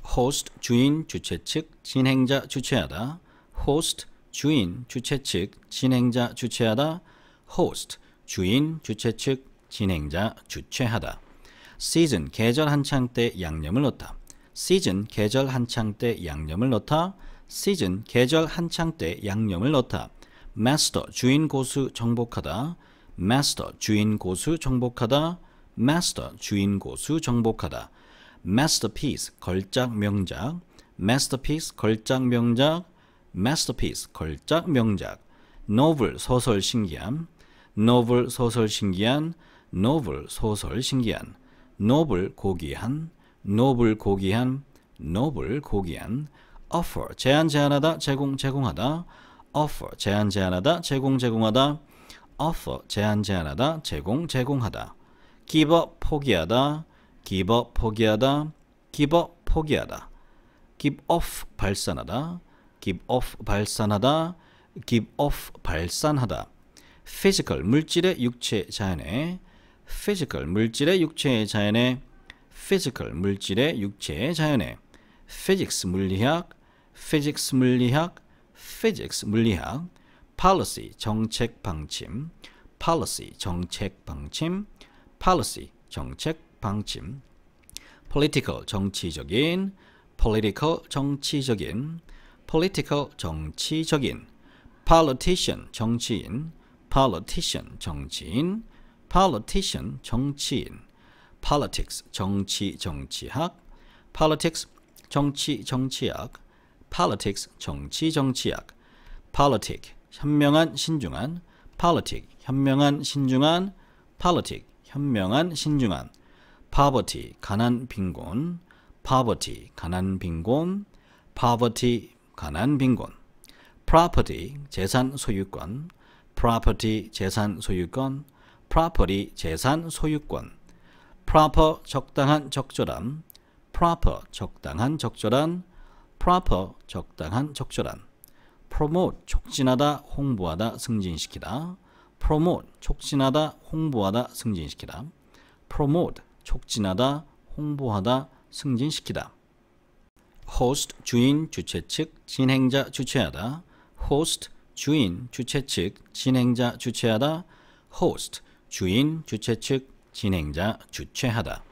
host 주인 주최 측 진행자 주최하다 host 주인 주최 측 진행자 주최하다 host 주인 주최 측 진행자 주최하다 season 계절 한창 때 양념을 넣다 season 계절 한창 때 양념을 넣다 season 계절 한창 때 양념을 넣다 master 주인 고수 정복하다 master 주인 고수 정복하다 master 주인 고수 정복하다 masterpiece 걸작 명작 masterpiece 걸작 명작 masterpiece 걸작 명작 novel 소설 신기한 novel 소설 신기한 novel 소설 신기한 noble 고귀한 noble 고귀한 noble 고귀한 offer 제안 제안하다 제공 제공하다 offer 제안 제안하다 제공 제공하다 offer 제안 제안하다 제공 제공하다 give up 포기하다 give up 포기하다 give up 포기하다 give off 발산하다 give off 발산하다 give off 발산하다 physical 물질의 육체 자연의 physical 물질의 육체의 자연의 physical 물질의 육체의 자연의 physics 물리학 physics 물리학 physics 물리학 policy 정책 방침 policy 정책 방침 policy 정책 방침 political 정치적인 political 정치적인 political 정치적인 politician 정치인 politician 정치인 politician 정치인 politics 정치 정치학 politics 정치 정치학 politics 정치 정치학 politic 현명한 신중한 politic 현명한 신중한 politic 현명한 신중한 poverty 가난 빈곤 poverty 가난 빈곤 poverty 가난 빈곤 property 재산 소유권 property 재산 소유권 property 재산 소유권 proper 적당한 적절한 proper 적당한 적절한 proper 적당한 적절한 promote 촉진하다 홍보하다 승진시키다 promote 촉진하다 홍보하다 승진시키다 promote 촉진하다 홍보하다 승진시키다 host 주인 주최 측 진행자 주최하다 host 주인 주최 측 진행자 주최하다 host 주인 주최 측 진행자 주최하다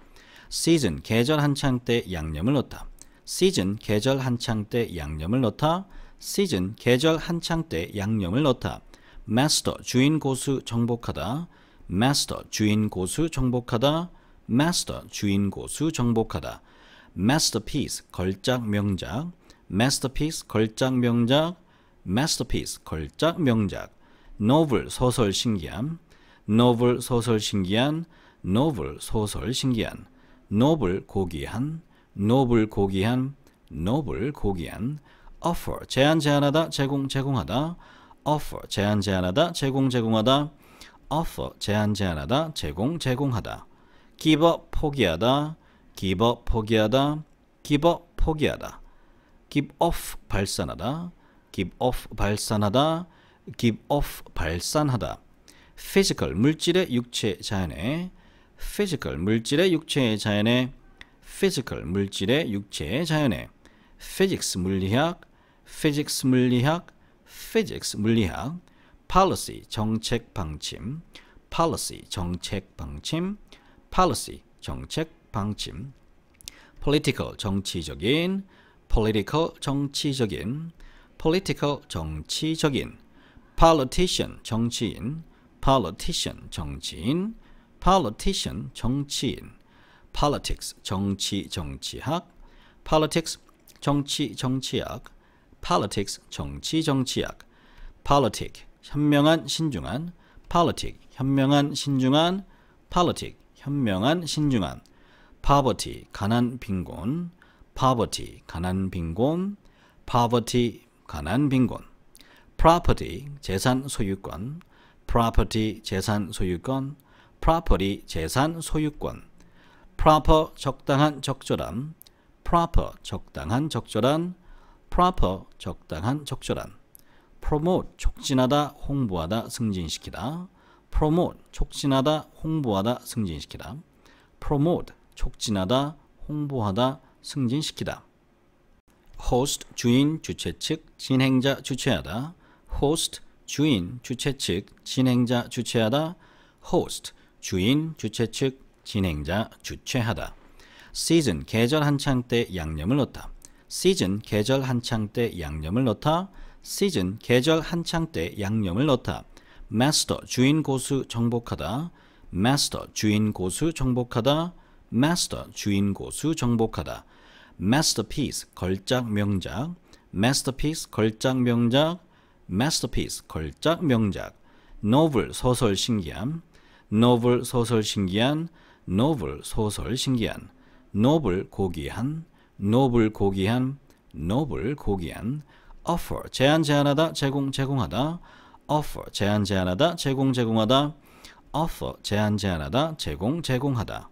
season 계절 한창 때 양념을 넣다 season 계절 한창 때 양념을 넣다 season 계절 한창 때 양념을 넣다 master 주인 고수 정복하다 master 주인 고수 정복하다 master 주인 고수 정복하다 masterpiece 걸작 명작 masterpiece 걸작 명작 masterpiece 걸작 명작 novel 소설 신기한 novel 소설 신기한 novel 소설 신기한 noble 고귀한 noble 고귀한 noble 고귀한 offer 제안 제안하다 제공 제공하다 offer 제안 제안하다 제공 제공하다 offer 제안 제안하다 제공 제공하다 give up 포기하다 give up 포기하다 give up 포기하다 give off 발산하다 give off 발산하다 give off 발산하다 physical 물질의 육체 자연의 physical 물질의 육체의 자연의 physical 물질의 육체의 자연의 physics 물리학 physics 물리학 physics 물리학 policy 정책 방침 policy 정책 방침 policy 정책 방침 political 정치적인 political 정치적인 political 정치적인 politician 정치인 politician 정치인 politician 정치인 politics 정치 정치학 politics 정치 정치학 politics 정치 정치학 politic 현명한 신중한 politic 현명한 신중한 politic 현명한 신중한 poverty 가난 빈곤 poverty 가난 빈곤 poverty 가난 빈곤 property 재산 소유권 property 재산 소유권 property 재산 소유권 proper 적당한 적절한 proper 적당한 적절한 proper 적당한 적절한 promote 촉진하다 홍보하다 승진시키다 promote 촉진하다 홍보하다 승진시키다 promote 촉진하다 홍보하다 승진시키다 host 주인 주최 측 진행자 주최하다 host 주인 주최 측 진행자 주최하다 host 주인 주최 측 진행자 주최하다 season 계절 한창 때 양념을 넣다 season 계절 한창 때 양념을 넣다 season 계절 한창 때 양념을 넣다 master 주인 고수 정복하다 master 주인 고수 정복하다 master 주인 고수 정복하다 masterpiece 걸작 명작 masterpiece 걸작 명작 masterpiece 걸작 명작 novel 소설 신기한 novel 소설 신기한 novel 소설 신기한 noble 고귀한 noble 고귀한 noble 고귀한 offer 제안 제안하다 제공 제공하다 offer 제안 제안하다 제공 제공하다 offer 제안 제안하다 제공 제공하다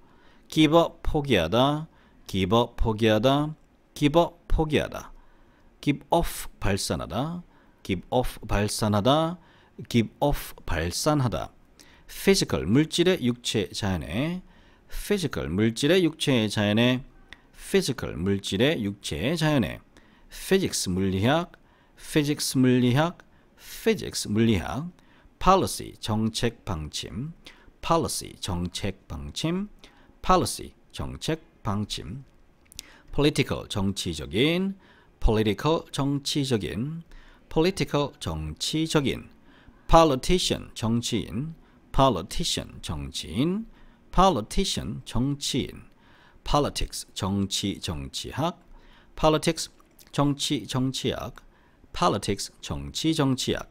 give up 포기하다 give up 포기하다 give up 포기하다 give off 발산하다 give off 발산하다 give off 발산하다 physical 물질의 육체 자연의 physical 물질의 육체의 자연의 physical 물질의 육체의 자연의 physics 물리학 physics 물리학 physics 물리학 policy 정책 방침 policy 정책 방침 policy 정책 방침 political 정치적인 political 정치적인 political 정치적인 politician 정치인 politician 정치인 politician 정치인 politics 정치 정치학 politics 정치 정치학 politics 정치 정치학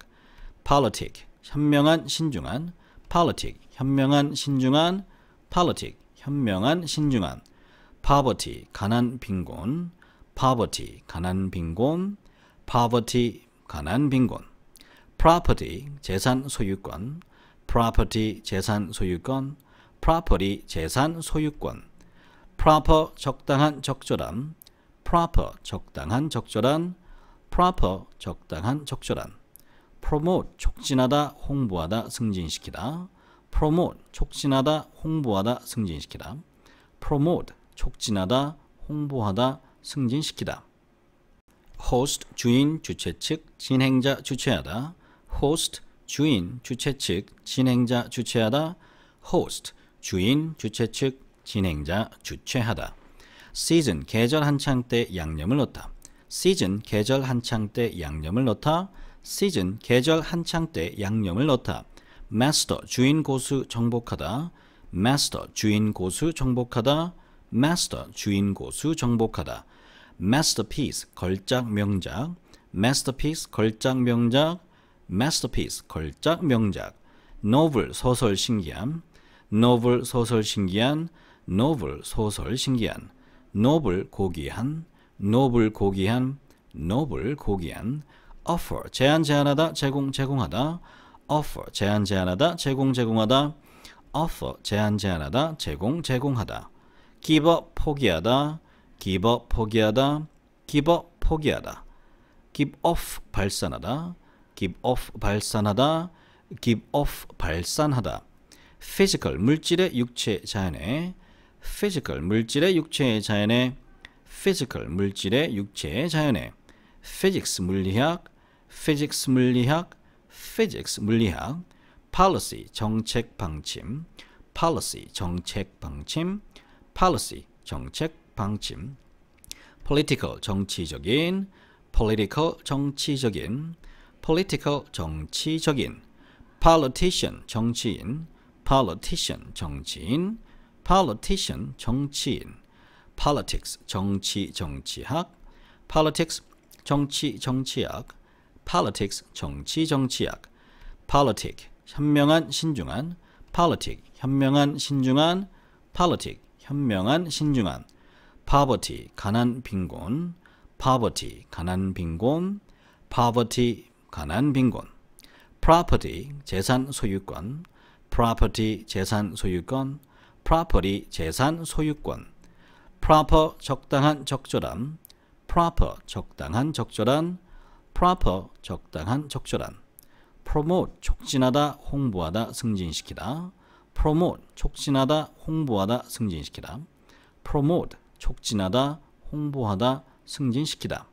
politic 현명한 신중한 politic 현명한 신중한 politic 현명한 신중한 poverty 가난 빈곤 poverty 가난 빈곤 poverty 가난 빈곤 property 재산 소유권 property 재산 소유권 property 재산 소유권 proper 적당한 적절한 proper 적당한 적절한 proper 적당한 적절한 promote 촉진하다 홍보하다 승진시키다 promote 촉진하다 홍보하다 승진시키다 promote 촉진하다 홍보하다 승진시키다 host 주인 주최 측 진행자 주최하다 host 주인 주최 측 진행자 주최하다 host 주인 주최 측 진행자 주최하다 season 계절 한창 때 양념을 넣다 season 계절 한창 때 양념을 넣다 season 계절 한창 때 양념을 넣다 master 주인 고수 정복하다 master 주인 고수 정복하다 master 주인 고수 정복하다 masterpiece 걸작 명작 masterpiece 걸작 명작 masterpiece 걸작 명작 novel 소설 신기한 novel 소설 신기한 novel 소설 신기한 noble 고귀한 noble 고귀한 noble 고귀한 offer 제안 제안하다 제공 제공하다 offer 제안 제안하다 제공 제공하다 offer 제안 제안하다 제공 제공하다 give up 포기하다 give up 포기하다 give up 포기하다 give off 발산하다 give off 발산하다 give off 발산하다 physical 물질의 육체 자연의 physical 물질의 육체의 자연의 physical 물질의 육체의 자연의 physics 물리학 physics 물리학 physics 물리학 policy 정책 방침 policy 정책 방침 policy 정책 방침 political 정치적인 political 정치적인 political 정치적인 politician 정치인 politician 정치인 politician 정치인 politics 정치 정치학 politics 정치 정치학 politics 정치 정치학 politic 현명한 신중한 politic 현명한 신중한 politic 현명한 신중한 poverty 가난 빈곤 poverty 가난 빈곤 poverty 가난 빈곤 property 재산 소유권 property 재산 소유권 property 재산 소유권 proper 적당한 적절한 proper 적당한 적절한 proper 적당한 적절한 promote 촉진하다 홍보하다 승진시키다 promote 촉진하다 홍보하다 승진시키다 promote 촉진하다 홍보하다 승진시키다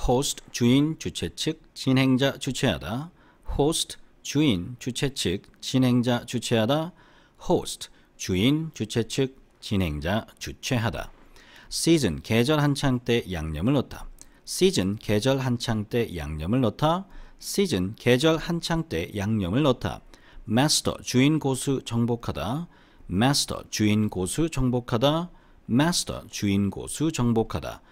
host 주인 주최 측 진행자 주최하다 host 주인 주최 측 진행자 주최하다 host 주인 주최 측 진행자 주최하다 season 계절 한창 때 양념을 넣다 season 계절 한창 때 양념을 넣다 season 계절 한창 때 양념을 넣다 master 주인 고수 정복하다 master 주인 고수 정복하다 master 주인 고수 정복하다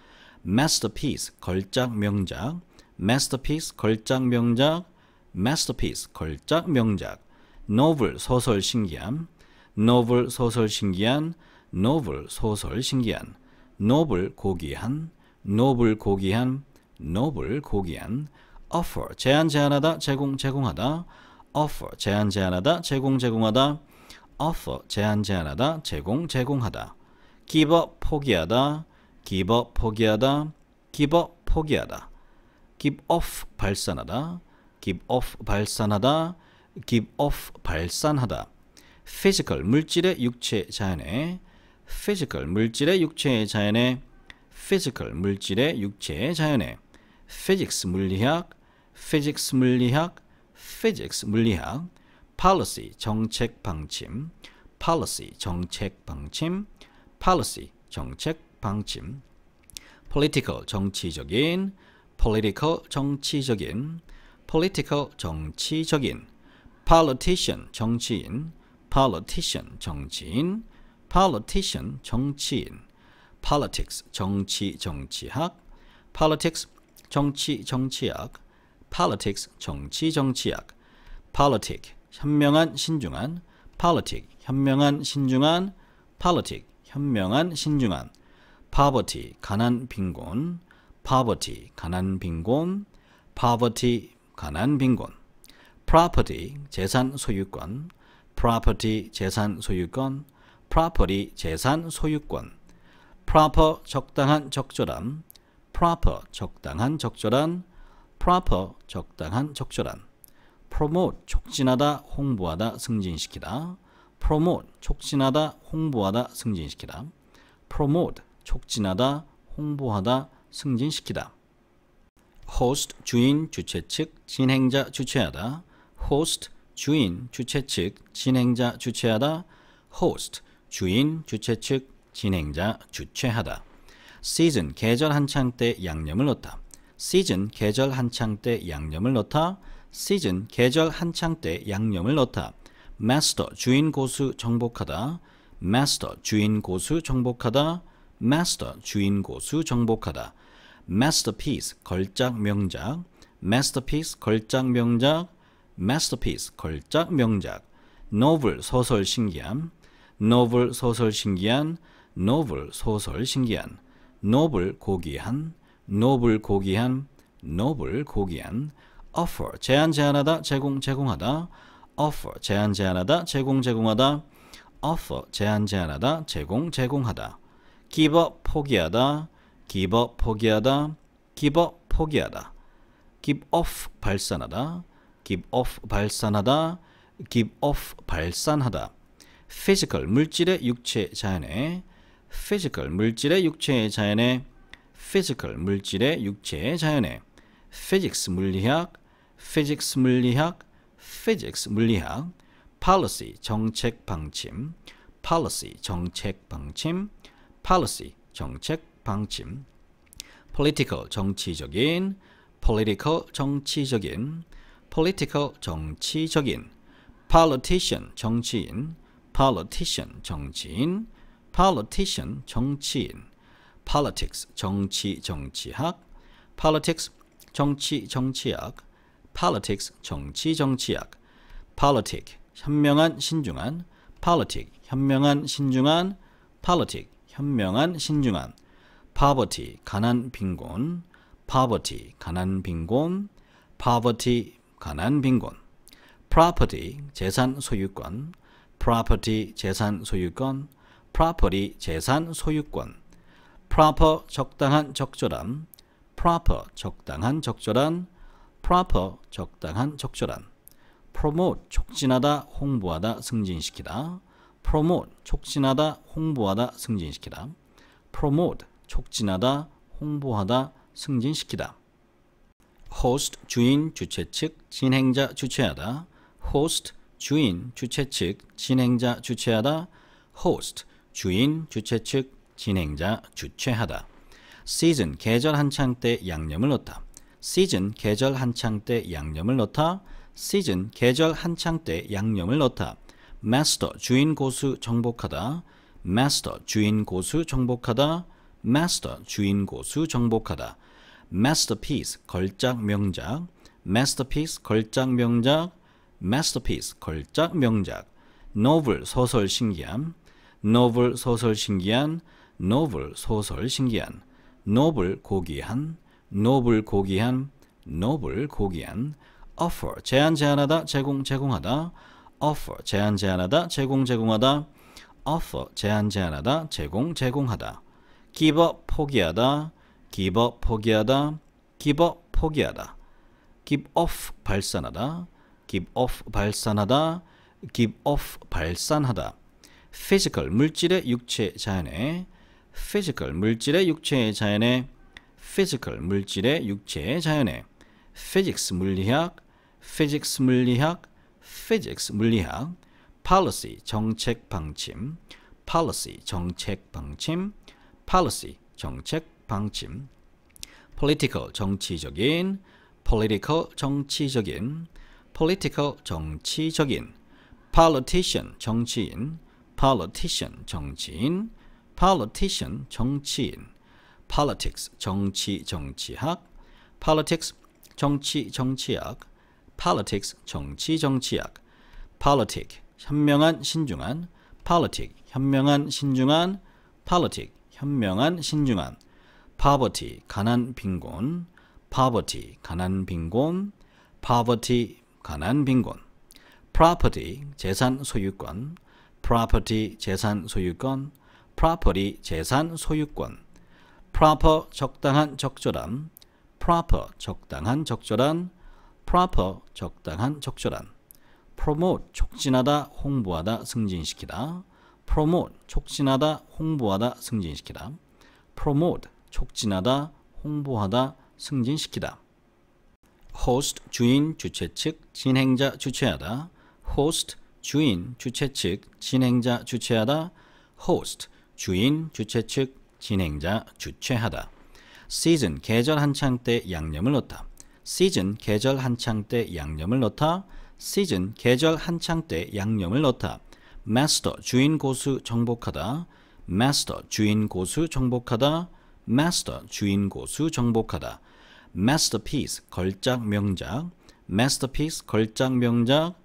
masterpiece 걸작 명작 masterpiece 걸작 명작 masterpiece 걸작 명작 novel 소설 신기한 novel 소설 신기한 novel 소설 신기한 noble 고귀한 noble 고귀한 noble 고귀한 offer 제한 제한하다 제공 제공하다 offer 제한 제한하다 제공 제공하다 offer 제한 제한하다 제공 제공하다 give up 포기하다 give up 포기하다 give up 포기하다 give off 발산하다 give off 발산하다 give off 발산하다 physical 물질의 육체 자연의 physical 물질의 육체 자연의 physical 물질의 육체 자연의 physics 물리학 physics 물리학 physics 물리학 policy 정책 방침 policy 정책 방침 policy 정책 방침 political 정치적인 political 정치적인 political 정치적인 politician 정치인 politician 정치인 politician 정치인 politics 정치 정치학 politics 정치 정치학 politics 정치 정치학 politic 현명한 신중한 politic 현명한 신중한 politic 현명한 신중한 poverty 가난 빈곤 poverty 가난 빈곤 poverty 가난 빈곤 property 재산 소유권 property 재산 소유권 property 재산 소유권 proper 적당한 적절한 proper 적당한 적절한 proper 적당한 적절한 promote 촉진하다 홍보하다 승진시키다 promote 촉진하다 홍보하다 승진시키다 promote 촉진하다 홍보하다 승진시키다 host 주인 주최 측 진행자 주최하다 host 주인 주최 측 진행자 주최하다 host 주인 주최 측 진행자 주최하다 season 계절 한창 때 양념을 넣다 season 계절 한창 때 양념을 넣다 season 계절 한창 때 양념을 넣다 master 주인 고수 정복하다 master 주인 고수 정복하다 master 주인 고수 정복하다 masterpiece 걸작 명작 masterpiece 걸작 명작 masterpiece 걸작 명작 novel 소설 신기한 novel 소설 신기한 novel 소설 신기한 noble 고귀한 noble 고귀한 noble 고귀한 offer 제한 제한하다 제공 제공하다 offer 제한 제한하다 제공 제공하다 offer 제한 제한하다 제공 제공하다 give up 포기하다 give up 포기하다 give up 포기하다 give off 발산하다 give off 발산하다 give off 발산하다 physical 물질의 육체 자연의 physical 물질의 육체 자연의 physical 물질의 육체 자연의 physics 물리학 physics 물리학 physics 물리학 policy 정책 방침 policy 정책 방침 policy 정책 방침 political 정치적인 political 정치적인 political 정치적인 politician 정치인 politician 정치인 politician 정치인 politics 정치 정치학 politics 정치 정치학 politics 정치 정치학 politic 현명한 신중한 politic 현명한 신중한 politic 현명한 신중한 poverty 가난 빈곤 poverty 가난 빈곤 poverty 가난 빈곤 property 재산 소유권 property 재산 소유권 property 재산 소유권 proper 적당한 적절한 proper 적당한 적절한 proper 적당한 적절한 promote 촉진하다 홍보하다 승진시키다 promote 촉진하다 홍보하다 승진시키다 promote 촉진하다 홍보하다 승진시키다 host 주인 주최 측 진행자 주최하다 host 주인 주최 측 진행자 주최하다 host 주인 주최 측 진행자 주최하다 season 계절 한창 때 양념을 넣다 season 계절 한창 때 양념을 넣다 season 계절 한창 때 양념을 넣다 master 주인 고수 정복하다 master 주인 고수 정복하다 master 주인 고수 정복하다 masterpiece 걸작 명작 masterpiece 걸작 명작 masterpiece 걸작 명작 novel 소설 신기한 novel 소설 신기한 novel 소설 신기한 noble 고귀한 noble 고귀한 noble 고귀한 offer 제안 제안하다 제공 제공하다 offer 제안 제안하다 제공 제공하다 offer 제안 제안하다 제공 제공하다 give up 포기하다 give up 포기하다 give up 포기하다 give off 발산하다 give off 발산하다 give off 발산하다 physical 물질의 육체 자연의 physical 물질의 육체의 자연의 physical 물질의 육체의 자연의 physics 물리학 physics 물리학 physics 물리학 policy 정책 방침 policy 정책 방침 policy 정책 방침 political 정치적인 political 정치적인 political 정치적인 politician 정치인 politician 정치인 politician 정치인 politics 정치 정치학 politics 정치 정치학 politics 정치 정치학 politic 현명한 신중한 politic 현명한 신중한 politic 현명한 신중한 poverty 가난 빈곤 poverty 가난 빈곤 poverty 가난 빈곤 property 재산 소유권 property 재산 소유권 property 재산 소유권 proper 적당한 적절한 proper 적당한 적절한 proper 적당한 적절한 promote 촉진하다 홍보하다 승진시키다 promote 촉진하다 홍보하다 승진시키다 promote 촉진하다 홍보하다 승진시키다 host 주인 주최 측 진행자 주최하다 host 주인 주최 측 진행자 주최하다 host 주인 주최 측 진행자 주최하다 season 계절 한창 때 양념을 넣다 season 계절 한창 때 양념을 넣다 season 계절 한창 때 양념을 넣다 master 주인 고수 정복하다 master 주인 고수 정복하다 master 주인 고수 정복하다 masterpiece 걸작 명작 masterpiece 걸작 명작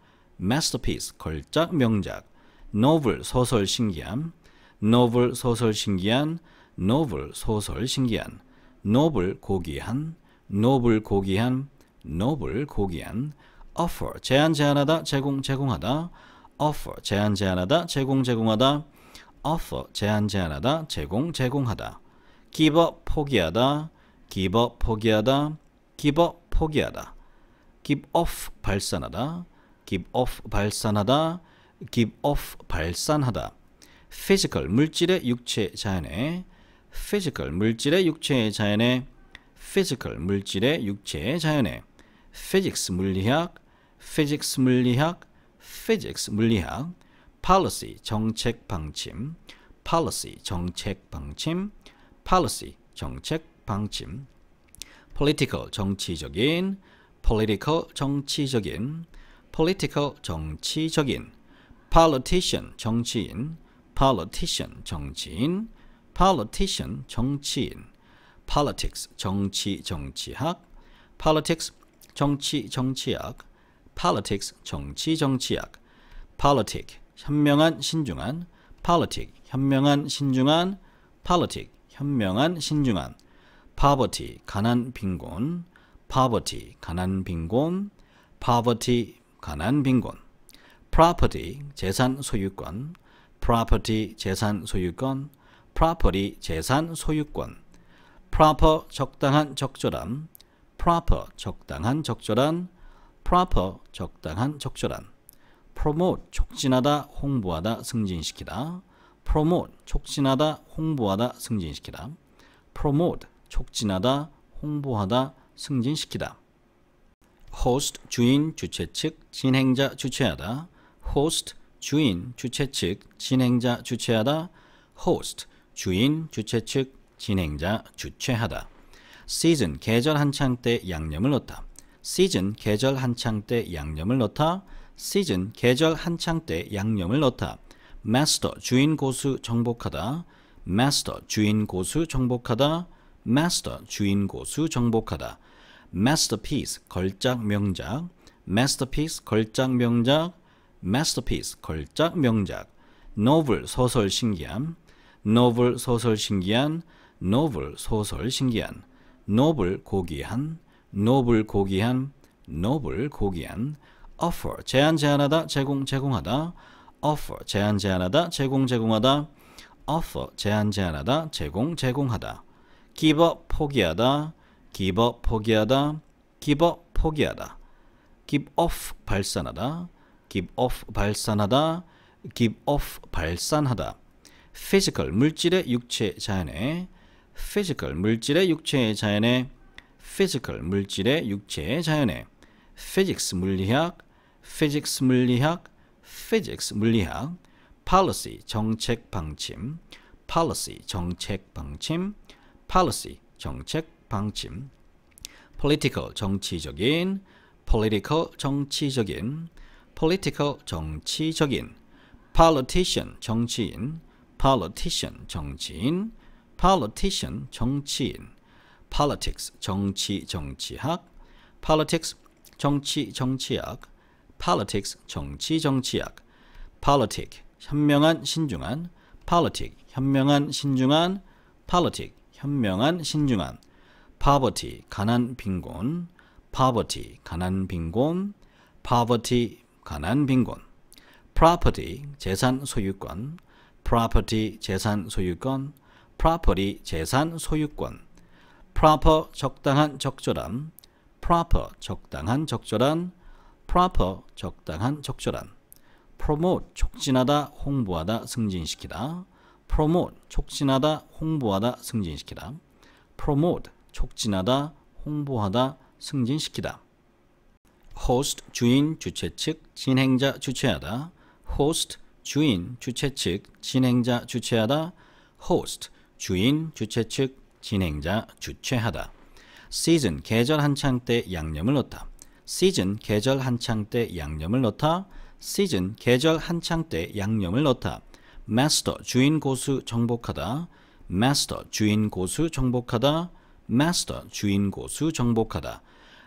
masterpiece 걸작 명작 novel 소설 신기한 novel 소설 신기한 novel 소설 신기한 noble 고귀한 noble 고귀한 noble 고귀한 offer 제안 제안하다 제공 제공하다 offer 제안 제안하다 제공 제공하다 offer 제안 제안하다 제공 제공하다 give up 포기하다 give up 포기하다 give up 포기하다 give off 발산하다 give off 발산하다 give off 발산하다 physical 물질의 육체 자연의 physical 물질의 육체의 자연의 physical 물질의 육체의 자연의 physics 물리학 physics 물리학 physics 물리학 policy 정책 방침 policy 정책 방침 policy 정책 방침 political 정치적인 political 정치적인 political 정치적인 politician 정치인 politician 정치인 politician 정치인 politics 정치 정치학 politics 정치 정치학 politics 정치 정치학 politic 현명한 신중한 politic 현명한 신중한 politic 현명한 신중한 poverty 가난 빈곤 poverty 가난 빈곤 poverty 가난 빈곤 property 재산 소유권 property 재산 소유권 property 재산 소유권 proper 적당한 적절한 proper 적당한 적절한 proper 적당한 적절한 promote 촉진하다 홍보하다 승진시키다 promote 촉진하다 홍보하다 승진시키다 promote 촉진하다 홍보하다 승진시키다 host 주인 주최 측 진행자 주최하다 host 주인 주최 측 진행자 주최하다 host 주인 주최 측 진행자 주최하다 season 계절 한창 때 양념을 넣다 season 계절 한창 때 양념을 넣다 season 계절 한창 때 양념을 넣다 master 주인 고수 정복하다 master 주인 고수 정복하다 master 주인 고수 정복하다 masterpiece 걸작 명작 masterpiece 걸작 명작 masterpiece 걸작 명작 novel 소설 신기한 novel 소설 신기한 novel 소설 신기한 noble 고귀한 noble 고귀한 noble 고귀한 offer 제안 제안하다 제공 제공하다 offer 제안 제안하다 제공 제공하다 offer 제안 제안하다 제공 제공하다 give up 포기하다 give up 포기하다 give up 포기하다 give off 발산하다 give off 발산하다 give off 발산하다 physical 물질의 육체 자연의 physical 물질의 육체의 자연의 physical 물질의 육체의 자연의 physics 물리학 physics 물리학 physics 물리학 policy 정책 방침 policy 정책 방침 policy 정책 방침 political 정치적인 political 정치적인 political 정치적인 politician 정치인 politician 정치인 politician 정치인 politics 정치 정치학 politics 정치 정치학 politics 정치 정치학 politic 현명한 신중한 politic 현명한 신중한 politic 현명한 신중한 poverty 가난 빈곤 poverty 가난 빈곤 poverty 가난 빈곤 property 재산 소유권 property 재산 소유권 property 재산 소유권 proper 적당한 적절한 proper 적당한 적절한 proper 적당한 적절한 promote 촉진하다 홍보하다 승진시키다 promote 촉진하다 홍보하다 승진시키다 promote 촉진하다 홍보하다 승진시키다 host 주인 주최 측 진행자 주최하다 host 주인 주최 측 진행자 주최하다 host 주인 주최 측 진행자 주최하다 season 계절 한창 때 양념을 넣다 season 계절 한창 때 양념을 넣다 season 계절 한창 때 양념을 넣다 master 주인 고수 정복하다 master 주인 고수 정복하다 master 주인 고수 정복하다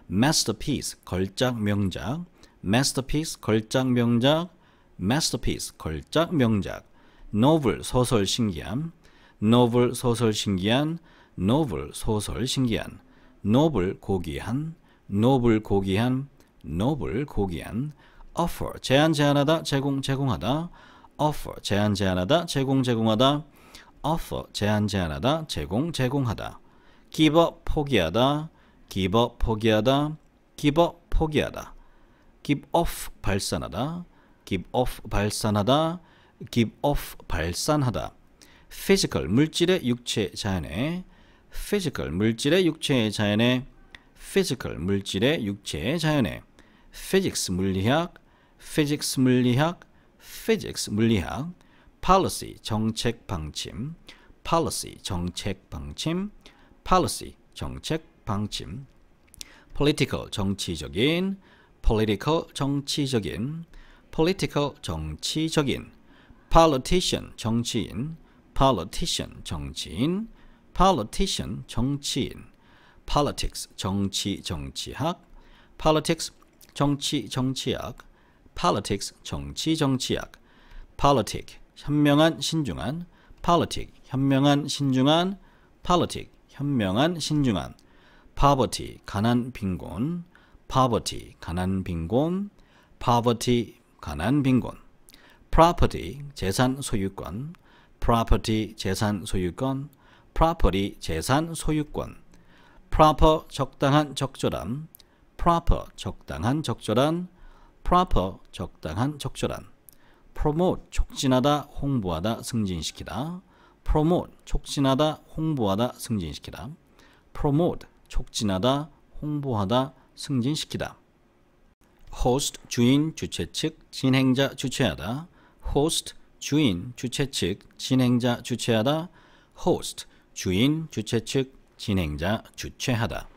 masterpiece 걸작 명작 masterpiece 걸작 명작 masterpiece 걸작 명작 novel 소설 신기한 novel 소설 신기한 novel 소설 신기한 noble 고귀한 noble 고귀한 noble 고귀한 offer 제안 제안하다 제공 제공하다 offer 제안 제안하다 제공 제공하다 offer 제안 제안하다 제공 제공하다 give up 포기하다 give up 포기하다 give up 포기하다 give off 발산하다 give off 발산하다 give off 발산하다 physical 물질의 육체 자연의 physical 물질의 육체의 자연의 physical 물질의 육체의 자연의 physics 물리학 physics 물리학 physics 물리학 policy 정책 방침 policy 정책 방침 policy 정책 방침 political 정치적인 political 정치적인 political 정치적인 politician 정치인 politician 정치인 politician 정치인 politics 정치 정치학 politics 정치 정치학 politics 정치 정치학 politic 현명한 신중한 politic 현명한 신중한 politic 현명한 신중한 poverty 가난 빈곤 poverty 가난 빈곤 poverty 가난 빈곤 property 재산 소유권 property 재산 소유권 property 재산 소유권 proper 적당한 적절한 proper 적당한 적절한 proper 적당한 적절한 promote 촉진하다 홍보하다 승진시키다 promote 촉진하다 홍보하다 승진시키다 promote 촉진하다 홍보하다 승진시키다 host 주인 주최 측 진행자 주최하다 host 주인 주최 측 진행자 주최하다 host 주인 주최 측 진행자 주최하다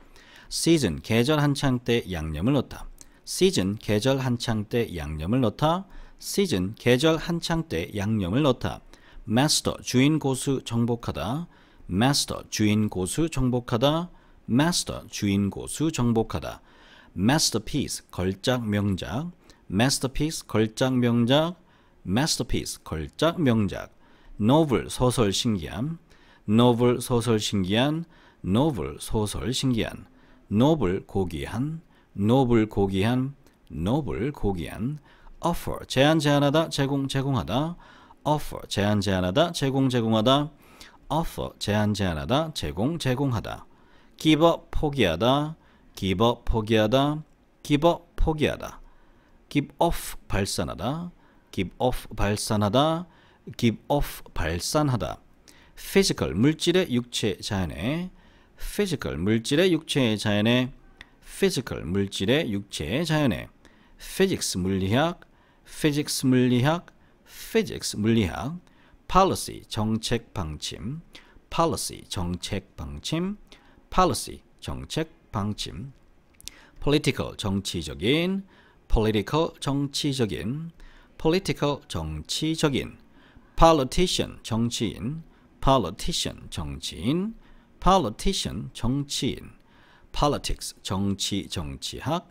season 계절 한창 때 양념을 넣다 season 계절 한창 때 양념을 넣다 season 계절 한창 때 양념을 넣다 master 주인 고수 정복하다 master 주인 고수 정복하다 master 주인 고수 정복하다 masterpiece 걸작 명작 masterpiece 걸작 명작 masterpiece 걸작 명작 novel 소설 신기한 novel 소설 신기한 novel 소설 신기한 noble 고귀한 noble 고귀한 noble 고귀한 offer 제안 제안하다 제공 제공하다 offer 제안 제안하다 제공 제공하다 offer 제안 제안하다 제공 제공하다 give up 포기하다 give up 포기하다 give up 포기하다 give off 발산하다 give off 발산하다 give off 발산하다 physical 물질의 육체 자연의 physical 물질의 육체 자연의 physical 물질의 육체 자연의 physics 물리학 physics 물리학 physics 물리학 policy 정책 방침 policy 정책 방침 policy 정책 방침 political 정치적인 political 정치적인 political 정치적인 politician 정치인 politician 정치인 politician 정치인 politics 정치 정치학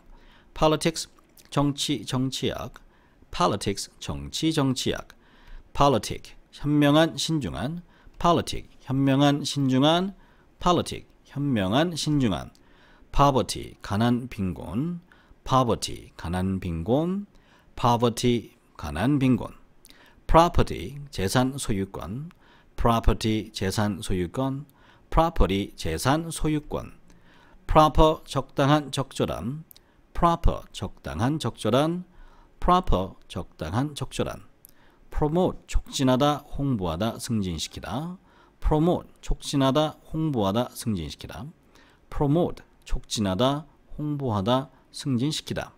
politics 정치 정치학 politics 정치 정치학 politic 현명한 신중한 politic 현명한 신중한 politic 현명한 신중한 poverty 가난 빈곤 poverty 가난 빈곤 poverty 가난 빈곤 property 재산 소유권 property 재산 소유권 property 재산 소유권 proper 적당한 적절한 proper 적당한 적절한 proper 적당한 적절한 promote 촉진하다 홍보하다 승진시키다 promote 촉진하다 홍보하다 승진시키다 promote 촉진하다 홍보하다 승진시키다